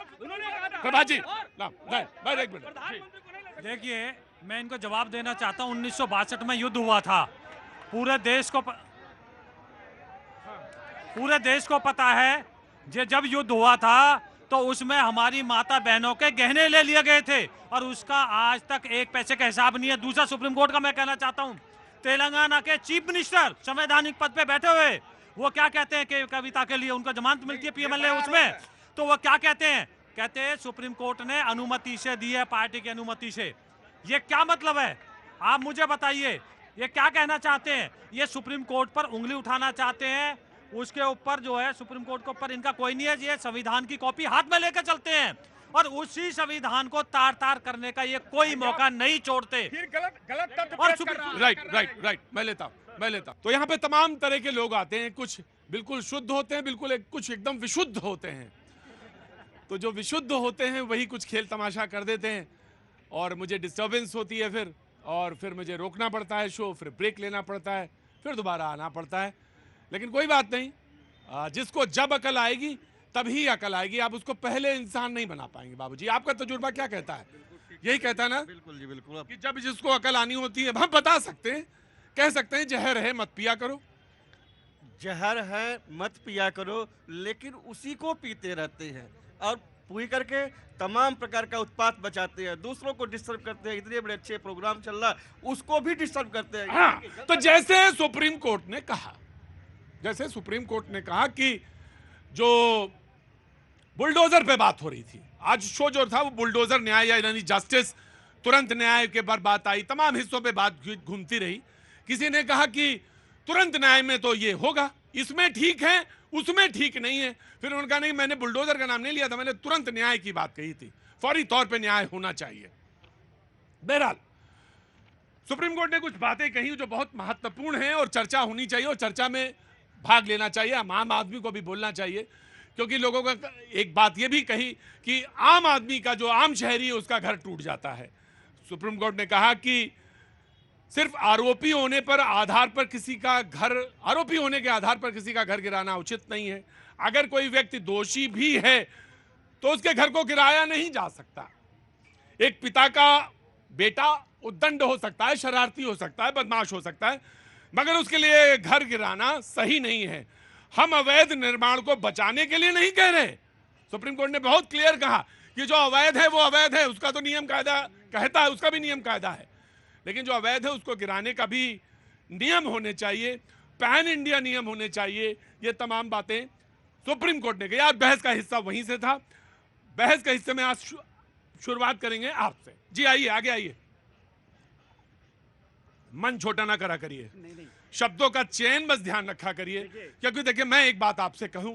देखिए, मैं इनको जवाब देना चाहता हूँ। 1962 में युद्ध हुआ था, पूरे देश को पता है। जब युद्ध हुआ था तो उसमें हमारी माता बहनों के गहने ले लिए गए थे और उसका आज तक एक पैसे का हिसाब नहीं है। दूसरा, सुप्रीम कोर्ट का मैं कहना चाहता हूं, तेलंगाना के चीफ मिनिस्टर संवैधानिक पद पे बैठे हुए, वो क्या कहते हैं कि कविता के लिए उनको जमानत मिलती है पीएमएलए उसमें, तो वो क्या कहते हैं सुप्रीम कोर्ट ने अनुमति से दी है, पार्टी की अनुमति से। ये क्या मतलब है? आप मुझे बताइए, ये क्या कहना चाहते हैं? ये सुप्रीम कोर्ट पर उंगली उठाना चाहते हैं, उसके ऊपर जो है सुप्रीम कोर्ट के ऊपर इनका कोई नहीं है। ये संविधान की कॉपी हाथ में लेकर चलते हैं और उसी संविधान को तार तार करने का ये कोई मौका नहीं छोड़ते। फिर गलत तथ्य और पेश कर रहा है। राइट, मैं लेता हूं। तो यहाँ पे तमाम तरह के लोग आते हैं, कुछ बिल्कुल शुद्ध होते हैं, कुछ एकदम विशुद्ध होते हैं। तो जो विशुद्ध होते हैं वही कुछ खेल तमाशा कर देते हैं और मुझे डिस्टर्बेंस होती है फिर मुझे रोकना पड़ता है शो, फिर ब्रेक लेना पड़ता है, फिर दोबारा आना पड़ता है। लेकिन कोई बात नहीं, जिसको जब अकल आएगी तभी अकल आएगी। आप उसको पहले इंसान नहीं बना पाएंगे। बाबूजी, आपका तजुर्बा क्या कहता है? यही कहता है ना? बिल्कुल जी, बिल्कुल। कि जब जिसको अकल आनी होती है हम बता सकते हैं, कह सकते हैं जहर है मत पिया करो। जहर है, मत पिया करो, लेकिन उसी को पीते रहते हैं और पूरी करके तमाम प्रकार का उत्पात बचाते हैं, दूसरों को डिस्टर्ब करते हैं। इतने बड़े अच्छे प्रोग्राम चल रहा है उसको भी डिस्टर्ब करते हैं। हाँ, तो जैसे सुप्रीम कोर्ट ने कहा, जैसे सुप्रीम कोर्ट ने कहा कि जो बुलडोजर पे बात हो रही थी, आज शो जो था वो बुलडोजर न्याय यानी जस्टिस, तुरंत न्याय के पर बात आई, तमाम हिस्सों पे बात घूमती रही। किसी ने कहा कि तुरंत न्याय में तो ये होगा, इसमें ठीक है, उसमें ठीक नहीं है। फिर उन्होंने कहा नहीं, मैंने बुलडोजर का नाम नहीं लिया था, मैंने तुरंत न्याय की बात कही थी, फौरी तौर पे न्याय होना चाहिए। बहरहाल सुप्रीम कोर्ट ने कुछ बातें कही जो बहुत महत्वपूर्ण हैं और चर्चा होनी चाहिए और चर्चा में भाग लेना चाहिए, आम आदमी को भी बोलना चाहिए, क्योंकि लोगों का एक बात यह भी कही कि आम आदमी का जो आम शहरी है उसका घर टूट जाता है। सुप्रीम कोर्ट ने कहा कि सिर्फ आरोपी होने पर आधार पर किसी का घर, आरोपी होने के आधार पर किसी का घर गिराना उचित नहीं है। अगर कोई व्यक्ति दोषी भी है तो उसके घर को गिराया नहीं जा सकता। एक पिता का बेटा उद्दंड हो सकता है, शरारती हो सकता है, बदमाश हो सकता है, मगर उसके लिए घर गिराना सही नहीं है। हम अवैध निर्माण को बचाने के लिए नहीं कह रहे। सुप्रीम कोर्ट ने बहुत क्लियर कहा कि जो अवैध है वो अवैध है, उसका तो नियम कायदा कहता है, उसका भी नियम कायदा है, लेकिन जो अवैध है उसको गिराने का भी नियम होने चाहिए, पैन इंडिया नियम होने चाहिए। ये तमाम बातें सुप्रीम कोर्ट ने कही। आज बहस का हिस्सा वहीं से था। बहस के हिस्से में आज शुरुआत करेंगे आपसे। जी आइए, आगे आइए। मन छोटा ना करा करिए, शब्दों का चयन बस ध्यान रखा करिए, क्योंकि देखिए मैं एक बात आपसे कहूं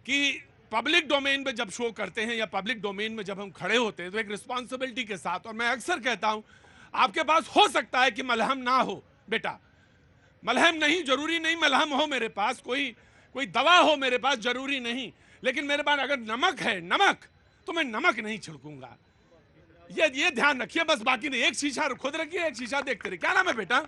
कि पब्लिक डोमेन में जब शो करते हैं या पब्लिक डोमेन में जब हम खड़े होते हैं तो एक रिस्पॉन्सिबिलिटी के साथ, और मैं अक्सर कहता हूं आपके पास हो सकता है कि मलहम ना हो, बेटा मलहम नहीं, जरूरी नहीं मलहम हो मेरे पास, कोई दवा हो मेरे पास, जरूरी नहीं, लेकिन मेरे पास अगर नमक है, नमक, तो मैं नमक नहीं छिड़कूंगा। ये ध्यान रखिए बस, बाकी नहीं। एक शीशा खुद रखिए, एक शीशा देखते रहिए। क्या नाम है बेटा?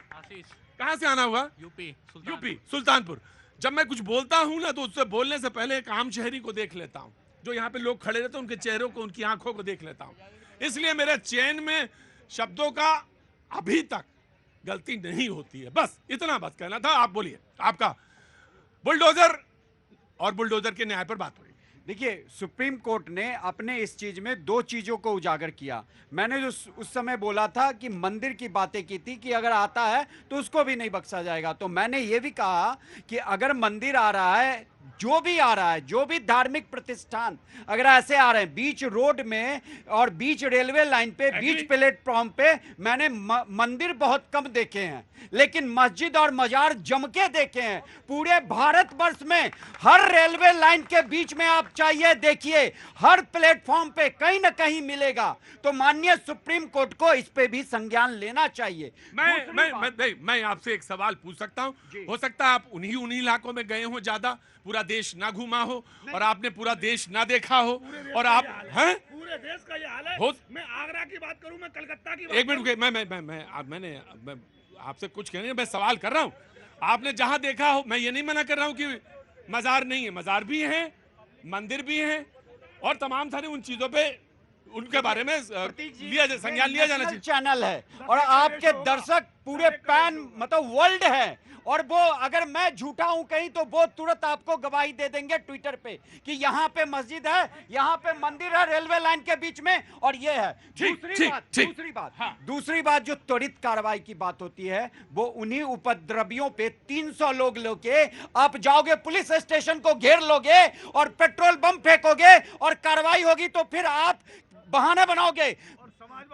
कहां से आना हुआ? यूपी सुल्तानपुर। जब मैं कुछ बोलता हूं ना तो उससे बोलने से पहले एक आम शहरी को देख लेता हूं, जो यहाँ पे लोग खड़े रहते हैं उनके चेहरों को, उनकी आंखों को देख लेता हूं। इसलिए मेरे चयन में शब्दों का अभी तक गलती नहीं होती है। बस इतना बात कहना था। आप बोलिए, आपका बुलडोजर और बुलडोजर के न्याय पर बात हुई। देखिए, सुप्रीम कोर्ट ने अपने इस चीज में दो चीजों को उजागर किया। मैंने जो उस समय बोला था कि मंदिर की बातें की थी कि अगर आता है तो उसको भी नहीं बख्शा जाएगा, तो मैंने ये भी कहा कि अगर मंदिर आ रहा है, जो भी आ रहा है, जो भी धार्मिक प्रतिष्ठान अगर ऐसे आ रहे हैं बीच रोड में और बीच रेलवे लाइन पे, बीच प्लेटफॉर्म पे, मैंने मंदिर बहुत कम देखे हैं, लेकिन मस्जिद और मजार जम के देखे हैं। पूरे भारतवर्ष में हर रेलवे लाइन के बीच में आप चाहिए देखिए, हर प्लेटफॉर्म पे कहीं ना कहीं मिलेगा। तो माननीय सुप्रीम कोर्ट को इस पे भी संज्ञान लेना चाहिए। मैं आपसे एक सवाल पूछ सकता हूं? हो सकता है आप उन्हीं इलाकों में गए हो, ज्यादा पूरा देश ना घूमा हो और आपने पूरा देश ना देखा हो, और आप हैं पूरे देश का ये हाल है। मैं आगरा की बात करूं, मैं कलकत्ता की बात एक मिनट, मैंने आपसे कुछ कहने, मैं सवाल कर रहा हूं। आपने जहां देखा हो, मैं ये नहीं मना कर रहा हूं कि मजार नहीं है, मजार भी है, मंदिर भी है, और तमाम सारी उन चीजों पे उनके बारे में संज्ञान लिया जाना चाहिए। चैनल है और आपके दर्शक पूरे पैन मतलब वर्ल्ड है, और वो अगर मैं झूठा हूं कहीं तो वो तुरंत आपको गवाही दे देंगे ट्विटर पे कि यहाँ पे मस्जिद है, यहाँ पे मंदिर है रेलवे लाइन के बीच में, और ये है। दूसरी बात जो त्वरित कार्रवाई की बात होती है वो उन्हीं उपद्रवियों पे 300 लोग लेके आप जाओगे, पुलिस स्टेशन को घेर लोगे और पेट्रोल बम फेंकोगे और कार्रवाई होगी, तो फिर आप बहाना बनाओगे।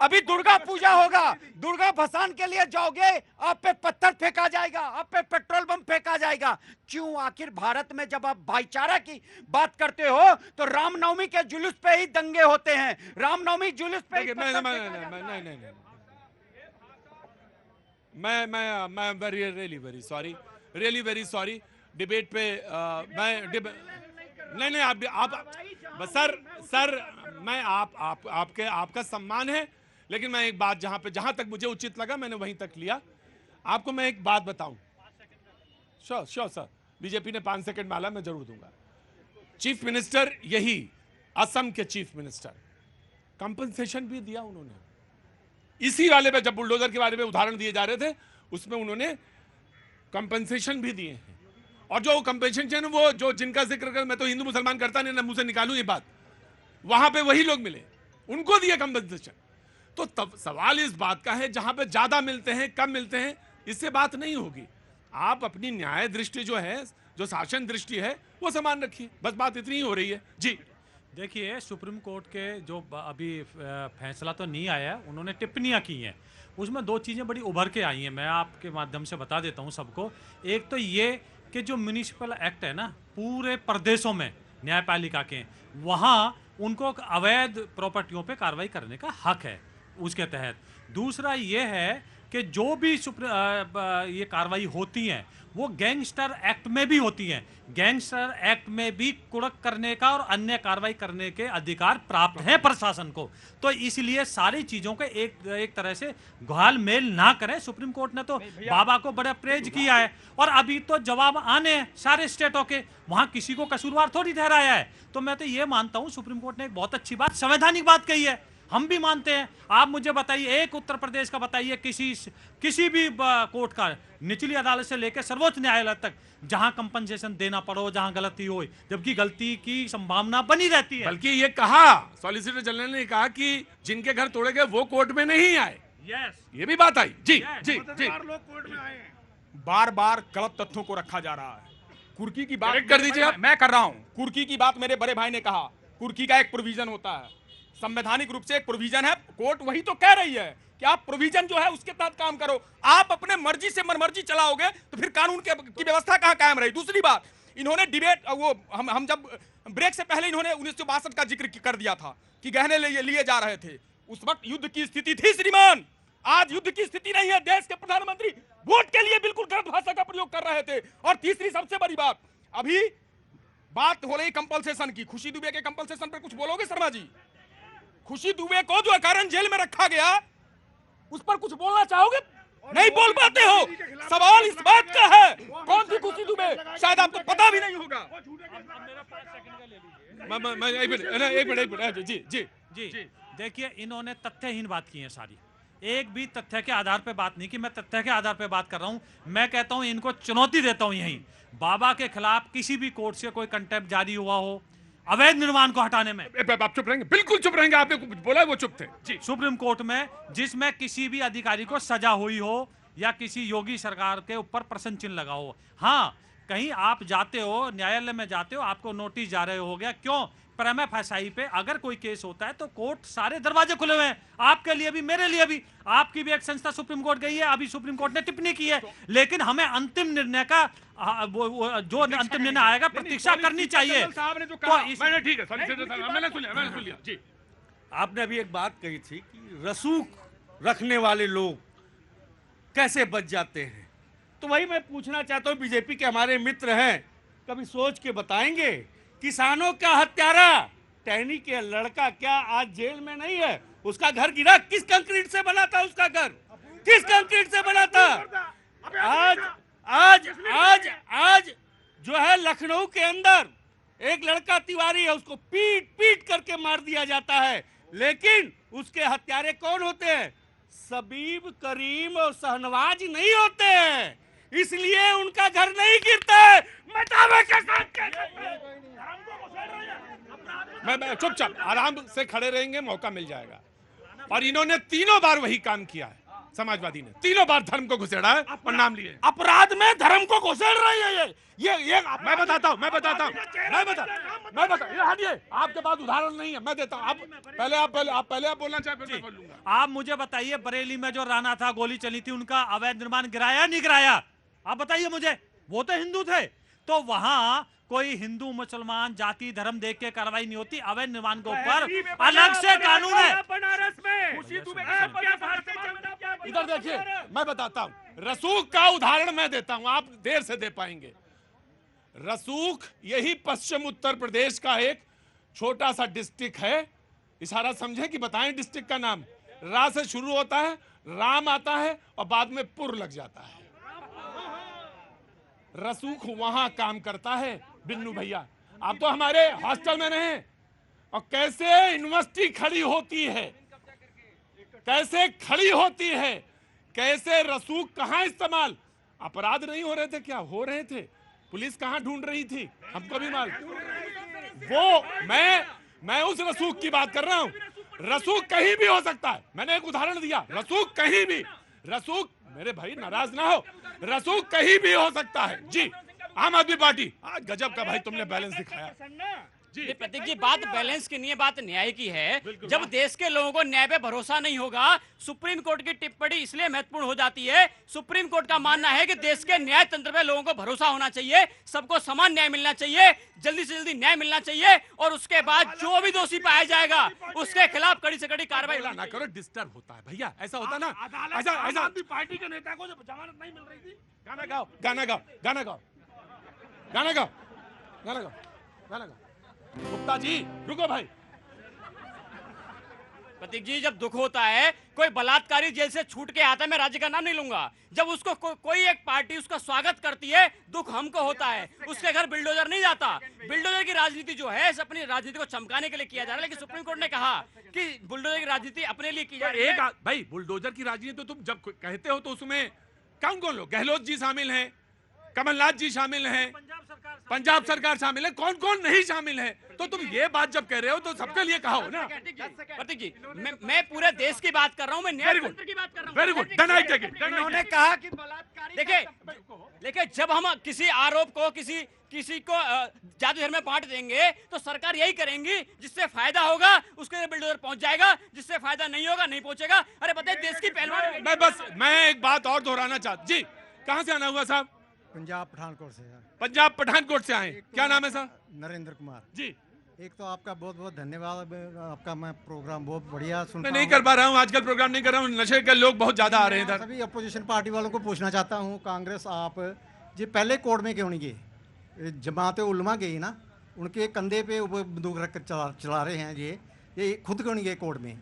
अभी दुर्गा पूजा होगा, दुर्गा भसान के लिए जाओगे, आप पे पत्थर फेंका जाएगा, आप पे पेट्रोल बम फेंका जाएगा। क्यों? आखिर भारत में जब आप भाईचारा की बात करते हो तो रामनवमी के जुलूस पे ही दंगे होते हैं, रामनवमी जुलूस पे ही मैं रियली वेरी सॉरी डिबेट पे नहीं आप सर मैं आपका सम्मान है, लेकिन मैं एक बात जहां तक मुझे उचित लगा मैंने वहीं तक लिया। आपको मैं एक बात बताऊं, श्योर सर, बीजेपी ने 5 सेकंड माला, मैं जरूर दूंगा। चीफ मिनिस्टर, यही असम के चीफ मिनिस्टर, कंपनसेशन भी दिया उन्होंने इसी वाले पे, जब बुलडोजर के बारे में उदाहरण दिए जा रहे थे उसमें उन्होंने कंपनसेशन भी दिए हैं। और जो कंपेंसेशन वो जो जिनका जिक्र कर, मैं तो हिंदू मुसलमान करता नहीं ना, मुंह से निकालूं ये बात, वहां पे वही लोग मिले, उनको दिया कंपेंसेशन। तो तब सवाल इस बात का है जहां पे ज्यादा मिलते हैं कम मिलते हैं, इससे बात नहीं होगी। आप अपनी न्याय दृष्टि जो है, जो शासन दृष्टि है, वो समान रखिए, बस बात इतनी ही हो रही है जी। देखिए, सुप्रीम कोर्ट के जो अभी फैसला तो नहीं आया, उन्होंने टिप्पणियां की हैं, उसमें दो चीज़ें बड़ी उभर के आई हैं, मैं आपके माध्यम से बता देता हूं सबको। एक तो ये कि जो म्यूनिसिपल एक्ट है ना, पूरे प्रदेशों में न्यायपालिका के, वहाँ उनको अवैध प्रॉपर्टियों पे कार्रवाई करने का हक है उसके तहत। दूसरा ये है कि जो भी ये कार्रवाई होती हैं वो गैंगस्टर एक्ट में भी होती हैं। गैंगस्टर एक्ट में भी कुड़क करने का और अन्य कार्रवाई करने के अधिकार प्राप्त हैं प्रशासन को। तो इसलिए सारी चीज़ों के एक तरह से घाल मेल ना करें। सुप्रीम कोर्ट ने तो बाबा को बड़ा प्रेज किया है, और अभी तो जवाब आने हैं सारे स्टेटों के, वहाँ किसी को कसूरवार थोड़ी ठहराया है। तो मैं तो ये मानता हूँ सुप्रीम कोर्ट ने एक बहुत अच्छी बात, संवैधानिक बात कही है, हम भी मानते हैं। आप मुझे बताइए, एक उत्तर प्रदेश का बताइए किसी भी कोर्ट का, निचली अदालत से लेकर सर्वोच्च न्यायालय तक, जहां कंपनसेशन देना पड़ो, जहां गलती हो, जबकि गलती की संभावना बनी रहती है। बल्कि ये कहा, सॉलिसिटर जनरल ने कहा कि जिनके घर तोड़े गए वो कोर्ट में नहीं आए। यस, ये भी बात आई जी जी जी। बार बार गलत तथ्यों को रखा जा रहा है। कुर्की की बात कर दीजिए आप। मैं कर रहा हूं। कुर्की की बात मेरे बड़े भाई ने कहा, कुर्की का एक प्रोविजन होता है, संवैधानिक रूप से एक प्रोविजन है, कोर्ट वही तो कह रही है कि आप प्रोविजन जो है उसके तहत काम करो। आप अपने मर्जी से मनमर्जी चलाओगे तो फिर कानून की व्यवस्था कहां कायम रही। दूसरी बात, इन्होंने डिबेट, वो हम जब ब्रेक से पहले इन्होंने 1962 का जिक्र कर दिया था कि गहने लिए जा रहे थे, उस वक्त युद्ध की स्थिति थी श्रीमान, आज युद्ध की स्थिति नहीं है। देश के प्रधानमंत्री वोट के लिए बिल्कुल गलत भाषा का प्रयोग कर रहे थे। और तीसरी सबसे बड़ी बात, अभी बात हो रही कंपल्सेशन की, खुशी दुबे के कंपल्सेशन पर कुछ बोलोगे शर्मा जी? खुशी दुबे को जो कारण जेल में रखा गया, उस पर कुछ बोलना चाहोगे? नहीं बोल पाते हो। सवाल इस बात का है, कौन थी खुशी दुबे? शायद आपको पता भी नहीं होगा। एक मिनट जी जी जी। देखिए, इन्होंने तथ्यहीन बात की है सारी, एक भी तथ्य के आधार पे बात नहीं की। मैं तथ्य के आधार पे बात कर रहा हूं। मैं कहता हूं, इनको चुनौती देता हूं, यहीं बाबा के खिलाफ किसी भी कोर्ट से कोई कंटेम्प्ट जारी हुआ हो अवैध निर्माण को हटाने में, आप चुप रहेंगे? बिल्कुल चुप रहेंगे। आपने कुछ बोला, वो चुप थे जी। सुप्रीम कोर्ट में जिसमें किसी भी अधिकारी को सजा हुई हो या किसी योगी सरकार के ऊपर प्रश्न चिन्ह लगा हो, हाँ, कहीं आप जाते हो, न्यायालय में जाते हो, आपको नोटिस जा रहे हो गया, क्यों? प्रेमा फसाई पे अगर कोई केस होता है तो कोर्ट सारे दरवाजे खुले हुए हैं, आपके लिए भी, मेरे लिए भी। आपकी भी एक संस्था सुप्रीम कोर्ट गई है, अभी सुप्रीम कोर्ट ने टिप्पणी की है, लेकिन हमें अंतिम निर्णय का जो अंतिम निर्णय आएगा प्रतीक्षा करनी चाहिए। मैंने ठीक है, मैंने सुन लिया जी। आपने अभी एक बात कही थी कि रसूख रखने वाले लोग कैसे बच जाते हैं, तो वही मैं पूछना चाहता हूं, बीजेपी के हमारे मित्र हैं, कभी सोच के बताएंगे, किसानों का हत्यारा टहनी के लड़का क्या आज जेल में नहीं है? उसका घर गिरा, किस कंक्रीट से बना था? उसका घर किस कंक्रीट से बना था? आज जो है लखनऊ के अंदर एक लड़का तिवारी है, उसको पीट पीट करके मार दिया जाता है, लेकिन उसके हत्यारे कौन होते हैं? सबीब, करीम और शहनवाज नहीं होते हैं, इसलिए उनका घर नहीं गिरता है। मैं दावे के साथ मैं चुपचाप आराम से खड़े रहेंगे, मौका मिल जाएगा। और इन्होंने तीनों बार वही काम किया है, समाजवादी ने तीनों बार धर्म को घुसेड़ा है और नाम लिए। अपराध में धर्म को घुसेड़ रही है ये मैं बताता हूँ हटिए, आपके पास उदाहरण नहीं है, मैं देता हूँ। आप पहले आप बोलना चाहे, फिर मैं बोल लूंगा। आप मुझे बताइए, बरेली में जो राणा था, गोली चली थी, उनका अवैध निर्माण गिराया नहीं गिराया? आप बताइए मुझे, वो तो हिंदू थे। तो वहां कोई हिंदू मुसलमान जाति धर्म देख के कार्रवाई नहीं होती, अवैध निर्माण के ऊपर अलग से कानून है। बनारस में इधर देखिए, मैं बताता हूँ, रसूख का उदाहरण मैं देता हूँ, आप देर से दे पाएंगे। रसूख यही पश्चिम उत्तर प्रदेश का एक छोटा सा डिस्ट्रिक्ट है। इशारा समझे कि बताएं डिस्ट्रिक्ट का नाम। रा से शुरू होता है, राम आता है और बाद में पुर लग जाता है। रसूख वहां काम करता है। बिन्नू भैया, आप तो हमारे हॉस्टल में रहे, और कैसे यूनिवर्सिटी खड़ी होती है, कैसे खड़ी होती है, कैसे रसूख कहां इस्तेमाल। अपराध नहीं हो रहे थे क्या? हो रहे थे। पुलिस कहां ढूंढ रही थी, हमको भी मालूम। वो मैं उस रसूख की बात कर रहा हूं। रसूख कहीं भी हो सकता है, मैंने एक उदाहरण दिया, रसूख कहीं भी, रसूख, मेरे भाई नाराज ना हो, रसूख कहीं भी हो सकता है जी। आम आदमी पार्टी, आज गजब का भाई तुमने बैलेंस दिखाया जी। प्रतीक जी, बात बैलेंस की नहीं है, बात न्याय की है। जब देश के लोगों को न्याय पे भरोसा नहीं होगा, सुप्रीम कोर्ट की टिप्पणी इसलिए महत्वपूर्ण हो जाती है। सुप्रीम कोर्ट का मानना है कि देश के न्याय तंत्र पे लोगों को भरोसा होना चाहिए, सबको समान न्याय मिलना चाहिए, जल्दी से जल्दी न्याय मिलना चाहिए, और उसके बाद जो भी दोषी पाया जाएगा उसके खिलाफ कड़ी से कड़ी कार्रवाई ना करो। डिस्टर्ब होता है भैया, ऐसा होता ना, ऐसा पार्टी के नेता को जब जमानत नहीं मिल रही थी। गाना गाओ, गाना गाओ, गाना गाओ, गाना गाओ, गाना गाओ, गाना गाओ। गुप्ता जी रुको भाई। प्रतीक जी, जब दुख होता है, कोई बलात्कारी जेल से छूट के आता है, मैं राज्य का नाम नहीं लूंगा, जब उसको कोई एक पार्टी उसका स्वागत करती है, दुख हमको होता है। उसके घर बिल्डोजर नहीं जाता। बिल्डोजर की राजनीति जो है अपनी राजनीति को चमकाने के लिए किया जा रहा है, लेकिन सुप्रीम कोर्ट ने कहा कि बुलडोजर की राजनीति अपने लिए की जा रही है। भाई बुलडोजर की राजनीति तो तुम जब कहते हो तो उसमें कौन कौन लोग, गहलोत जी शामिल हैं, कमलनाथ जी शामिल हैं, पंजाब सरकार शामिल है, कौन कौन नहीं शामिल है? तो तुम ये बात जब कह रहे हो तो सबके लिए कहो ना। प्रतीक जी, मैं पूरे देश की बात कर रहा हूं, मैं न्याय तंत्र की बात कर रहा हूं। Very good, done I take it. इन्होंने कहा कि बलात्कारी, देखिए जब हम किसी आरोप को किसी को जादू घर में बांट देंगे तो सरकार यही करेंगी, जिससे फायदा होगा उसके बिल्डोजर पहुंच जाएगा, जिससे फायदा नहीं होगा नहीं पहुंचेगा। अरे बताइए, देश की पहलवान। मैं एक बात और दोहराना चाहता जी। कहां से आना हुआ साहब? पंजाब पठानकोट से। पंजाब पठानकोट से आए, क्या नाम है सर? नरेंद्र कुमार जी। एक तो आपका बहुत बहुत धन्यवाद, आपका मैं प्रोग्राम बहुत बढ़िया सुनता मैं नहीं कर पा रहा हूँ आजकल, प्रोग्राम नहीं कर रहा हूँ, नशे के लोग बहुत ज्यादा आ रहे हैं इधर। सभी अपोजिशन पार्टी वालों को पूछना चाहता हूँ, कांग्रेस आप जी पहले कोर्ट में क्यों नहीं गए? जमात उलमा गई ना, उनके कंधे पे बंदूक रख कर चला रहे हैं, ये खुद क्यों नहीं गए कोर्ट में?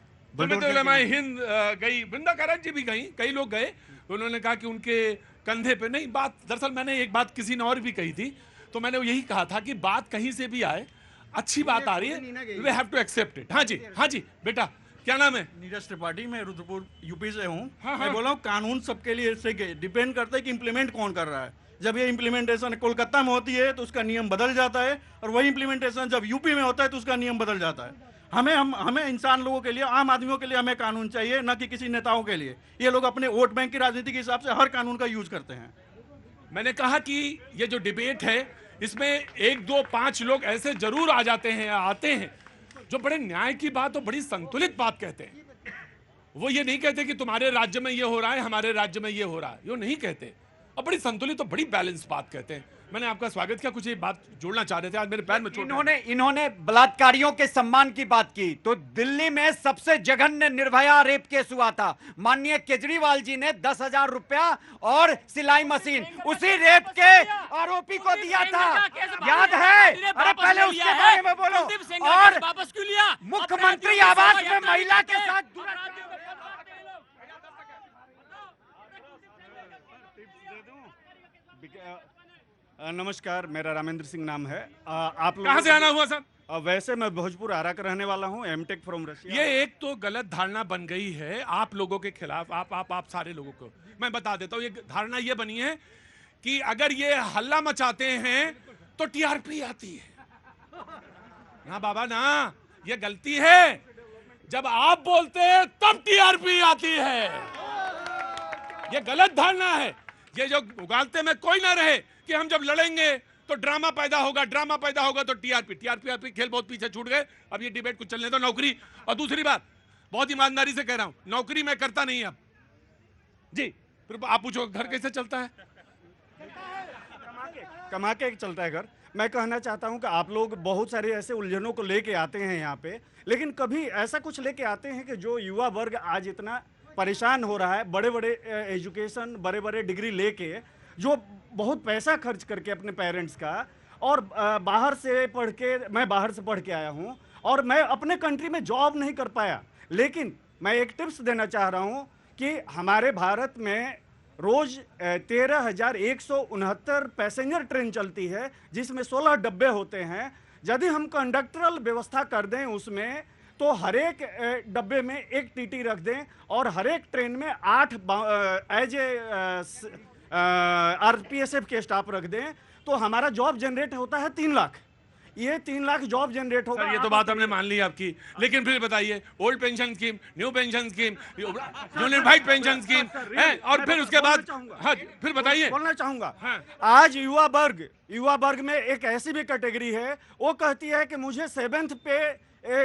हिंद गई, वृंदा करान जी भी गई, कई लोग गए, उन्होंने कहा कि उनके कंधे पे नहीं। बात दरअसल मैंने एक बात किसी ने और भी कही थी, तो मैंने यही कहा था कि बात कहीं से भी आए, अच्छी बात आ रही है, we have to accept it. हाँ जी बेटा, क्या नाम है? नीरज त्रिपाठी, मैं रुद्रपुर यूपी से हूँ। हाँ। मैं बोला हूँ, कानून सबके लिए से डिपेंड करता है कि इम्प्लीमेंट कौन कर रहा है। जब ये इम्प्लीमेंटेशन कोलकाता में होती है तो उसका नियम बदल जाता है, और वही इम्प्लीमेंटेशन जब यूपी में होता है तो उसका नियम बदल जाता है। हमें इंसान लोगों के लिए, आम आदमियों के लिए हमें कानून चाहिए, न कि किसी नेताओं के लिए। ये लोग अपने वोट बैंक की राजनीति के हिसाब से हर कानून का यूज करते हैं। मैंने कहा कि ये जो डिबेट है इसमें 1 2 5 लोग ऐसे जरूर आ जाते हैं, आते हैं जो बड़े न्याय की बात और बड़ी संतुलित बात कहते हैं। वो ये नहीं कहते कि तुम्हारे राज्य में ये हो रहा है, हमारे राज्य में ये हो रहा है, ये नहीं कहते, और बड़ी संतुलित और बड़ी बैलेंस बात कहते हैं। मैंने आपका स्वागत किया, कुछ ये बात जोड़ना चाह रहे थे, आज मेरे पैर में चोट। इन्होंने बलात्कारियों के सम्मान की बात की, तो दिल्ली में सबसे जघन्य निर्भया रेप केस हुआ था। माननीय केजरीवाल जी ने 10,000 रुपया और सिलाई मशीन उसी रेप के आरोपी को दिया था, याद है? अरे पहले उसके बारे में बोलो। और वापस क्यों लिया? मुख्यमंत्री आवास में महिला के साथ नमस्कार, मेरा रामेंद्र सिंह नाम है। आप लोग कहां से आना हुआ सर? वैसे मैं भोजपुर आरा का रहने वाला हूं, एमटेक फ्रॉम रशिया। ये एक तो गलत धारणा बन गई है आप लोगों के खिलाफ, आप सारे लोगों को मैं बता देता हूं। ये धारणा ये बनी है कि अगर ये हल्ला मचाते हैं तो टीआरपी आती है। ना बाबा ना, ये गलती है। जब आप बोलते हैं तब टीआरपी आती है, ये गलत धारणा है। ये जो उगालते में कोई ना रहे कि हम जब लड़ेंगे तो ड्रामा पैदा होगा तो टीआरपी खेल बहुत पीछे छूट गए। अब ये डिबेट कुछ चलने दो। नौकरी, और दूसरी बात बहुत ईमानदारी से कह रहा हूं, नौकरी मैं करता नहीं अब जी। फिर आप पूछो घर कैसे चलता है? कमा के चलता है घर। मैं कहना चाहता हूं कि आप लोग बहुत सारे ऐसे उलझनों को लेके आते हैं यहाँ पे, लेकिन कभी ऐसा कुछ लेके आते हैं कि जो युवा वर्ग आज इतना परेशान हो रहा है, बड़े बड़े एजुकेशन, बड़े बड़े डिग्री लेके, जो बहुत पैसा खर्च करके अपने पेरेंट्स का, और बाहर से पढ़ के, मैं बाहर से पढ़ के आया हूँ और मैं अपने कंट्री में जॉब नहीं कर पाया। लेकिन मैं एक टिप्स देना चाह रहा हूँ कि हमारे भारत में रोज 13,169 पैसेंजर ट्रेन चलती है, जिसमें 16 डब्बे होते हैं। यदि हम कंडक्टरल व्यवस्था कर दें उसमें, तो हर एक डब्बे में एक टीटी रख दें और हर एक ट्रेन में 8 एज ए आरपीएसएफ के स्टाफ रख दें, तो तो हमारा जॉब जनरेट होता है 3 लाख। ये 3 लाख जॉब जनरेट होगा। सर ये तो बात हमने मान ली आपकी, लेकिन फिर बताइए old pension scheme, new pension scheme, unified pension scheme है, और फिर उसके बाद हाँ फिर बताइए। बोलना चाहूंगा आज युवा वर्ग में एक ऐसी भी कैटेगरी है, वो कहती है कि मुझे 7th पे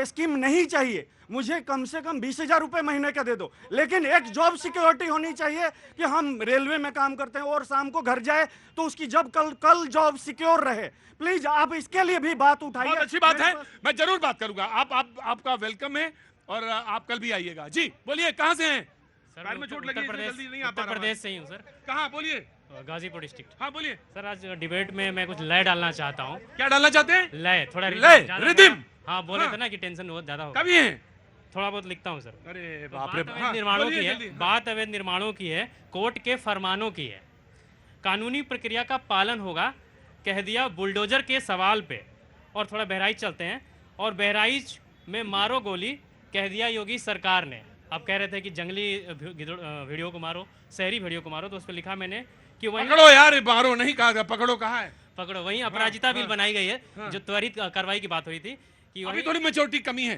स्कीम नहीं चाहिए, मुझे कम से कम 20,000 रुपए महीने का दे दो, लेकिन एक जॉब सिक्योरिटी होनी चाहिए कि हम रेलवे में काम करते हैं और शाम को घर जाए तो उसकी जब कल जॉब सिक्योर रहे। प्लीज आप इसके लिए भी बात उठाइए। बहुत अच्छी बात है, मैं जरूर बात करूंगा। आपका वेलकम है और आप कल भी आइएगा। जी बोलिए, कहाँ से हैं? पैर में चोट लगी है, जल्दी नहीं आ पा रहा। उत्तर प्रदेश से ही हूँ सर। कहाँ बोलिए? गाजीपुर डिस्ट्रिक्ट। हाँ बोलिए सर। आज डिबेट में मैं कुछ लय डालना चाहता हूँ। क्या डालना चाहते हैं? लय, थोड़ा रिदम। हाँ बोले थे ना कि टेंशन बहुत ज्यादा हो। कभी है? थोड़ा बहुत लिखता हूँ सर। अरे तो बाप रे। बात निर्माणों की है, बात अवैध निर्माणों की है, कोर्ट के फरमानों की है, कानूनी प्रक्रिया का पालन होगा कह दिया बुलडोजर के सवाल पे। और थोड़ा बहराइच चलते हैं, और बहराइच में मारो गोली कह दिया योगी सरकार ने। आप कह रहे थे कि जंगली भेड़ियों को मारो, शहरी भेड़ियों को मारो, तो उस पर लिखा मैंने कि वहीं पकड़ो यार, मारो नहीं कहा, पकड़ो कहा है? पकड़ो। वहीं अपराजिता बिल बनाई गई है, जो त्वरित कार्रवाई की बात हुई थी कि अभी थोड़ी मेच्योरिटी कमी है।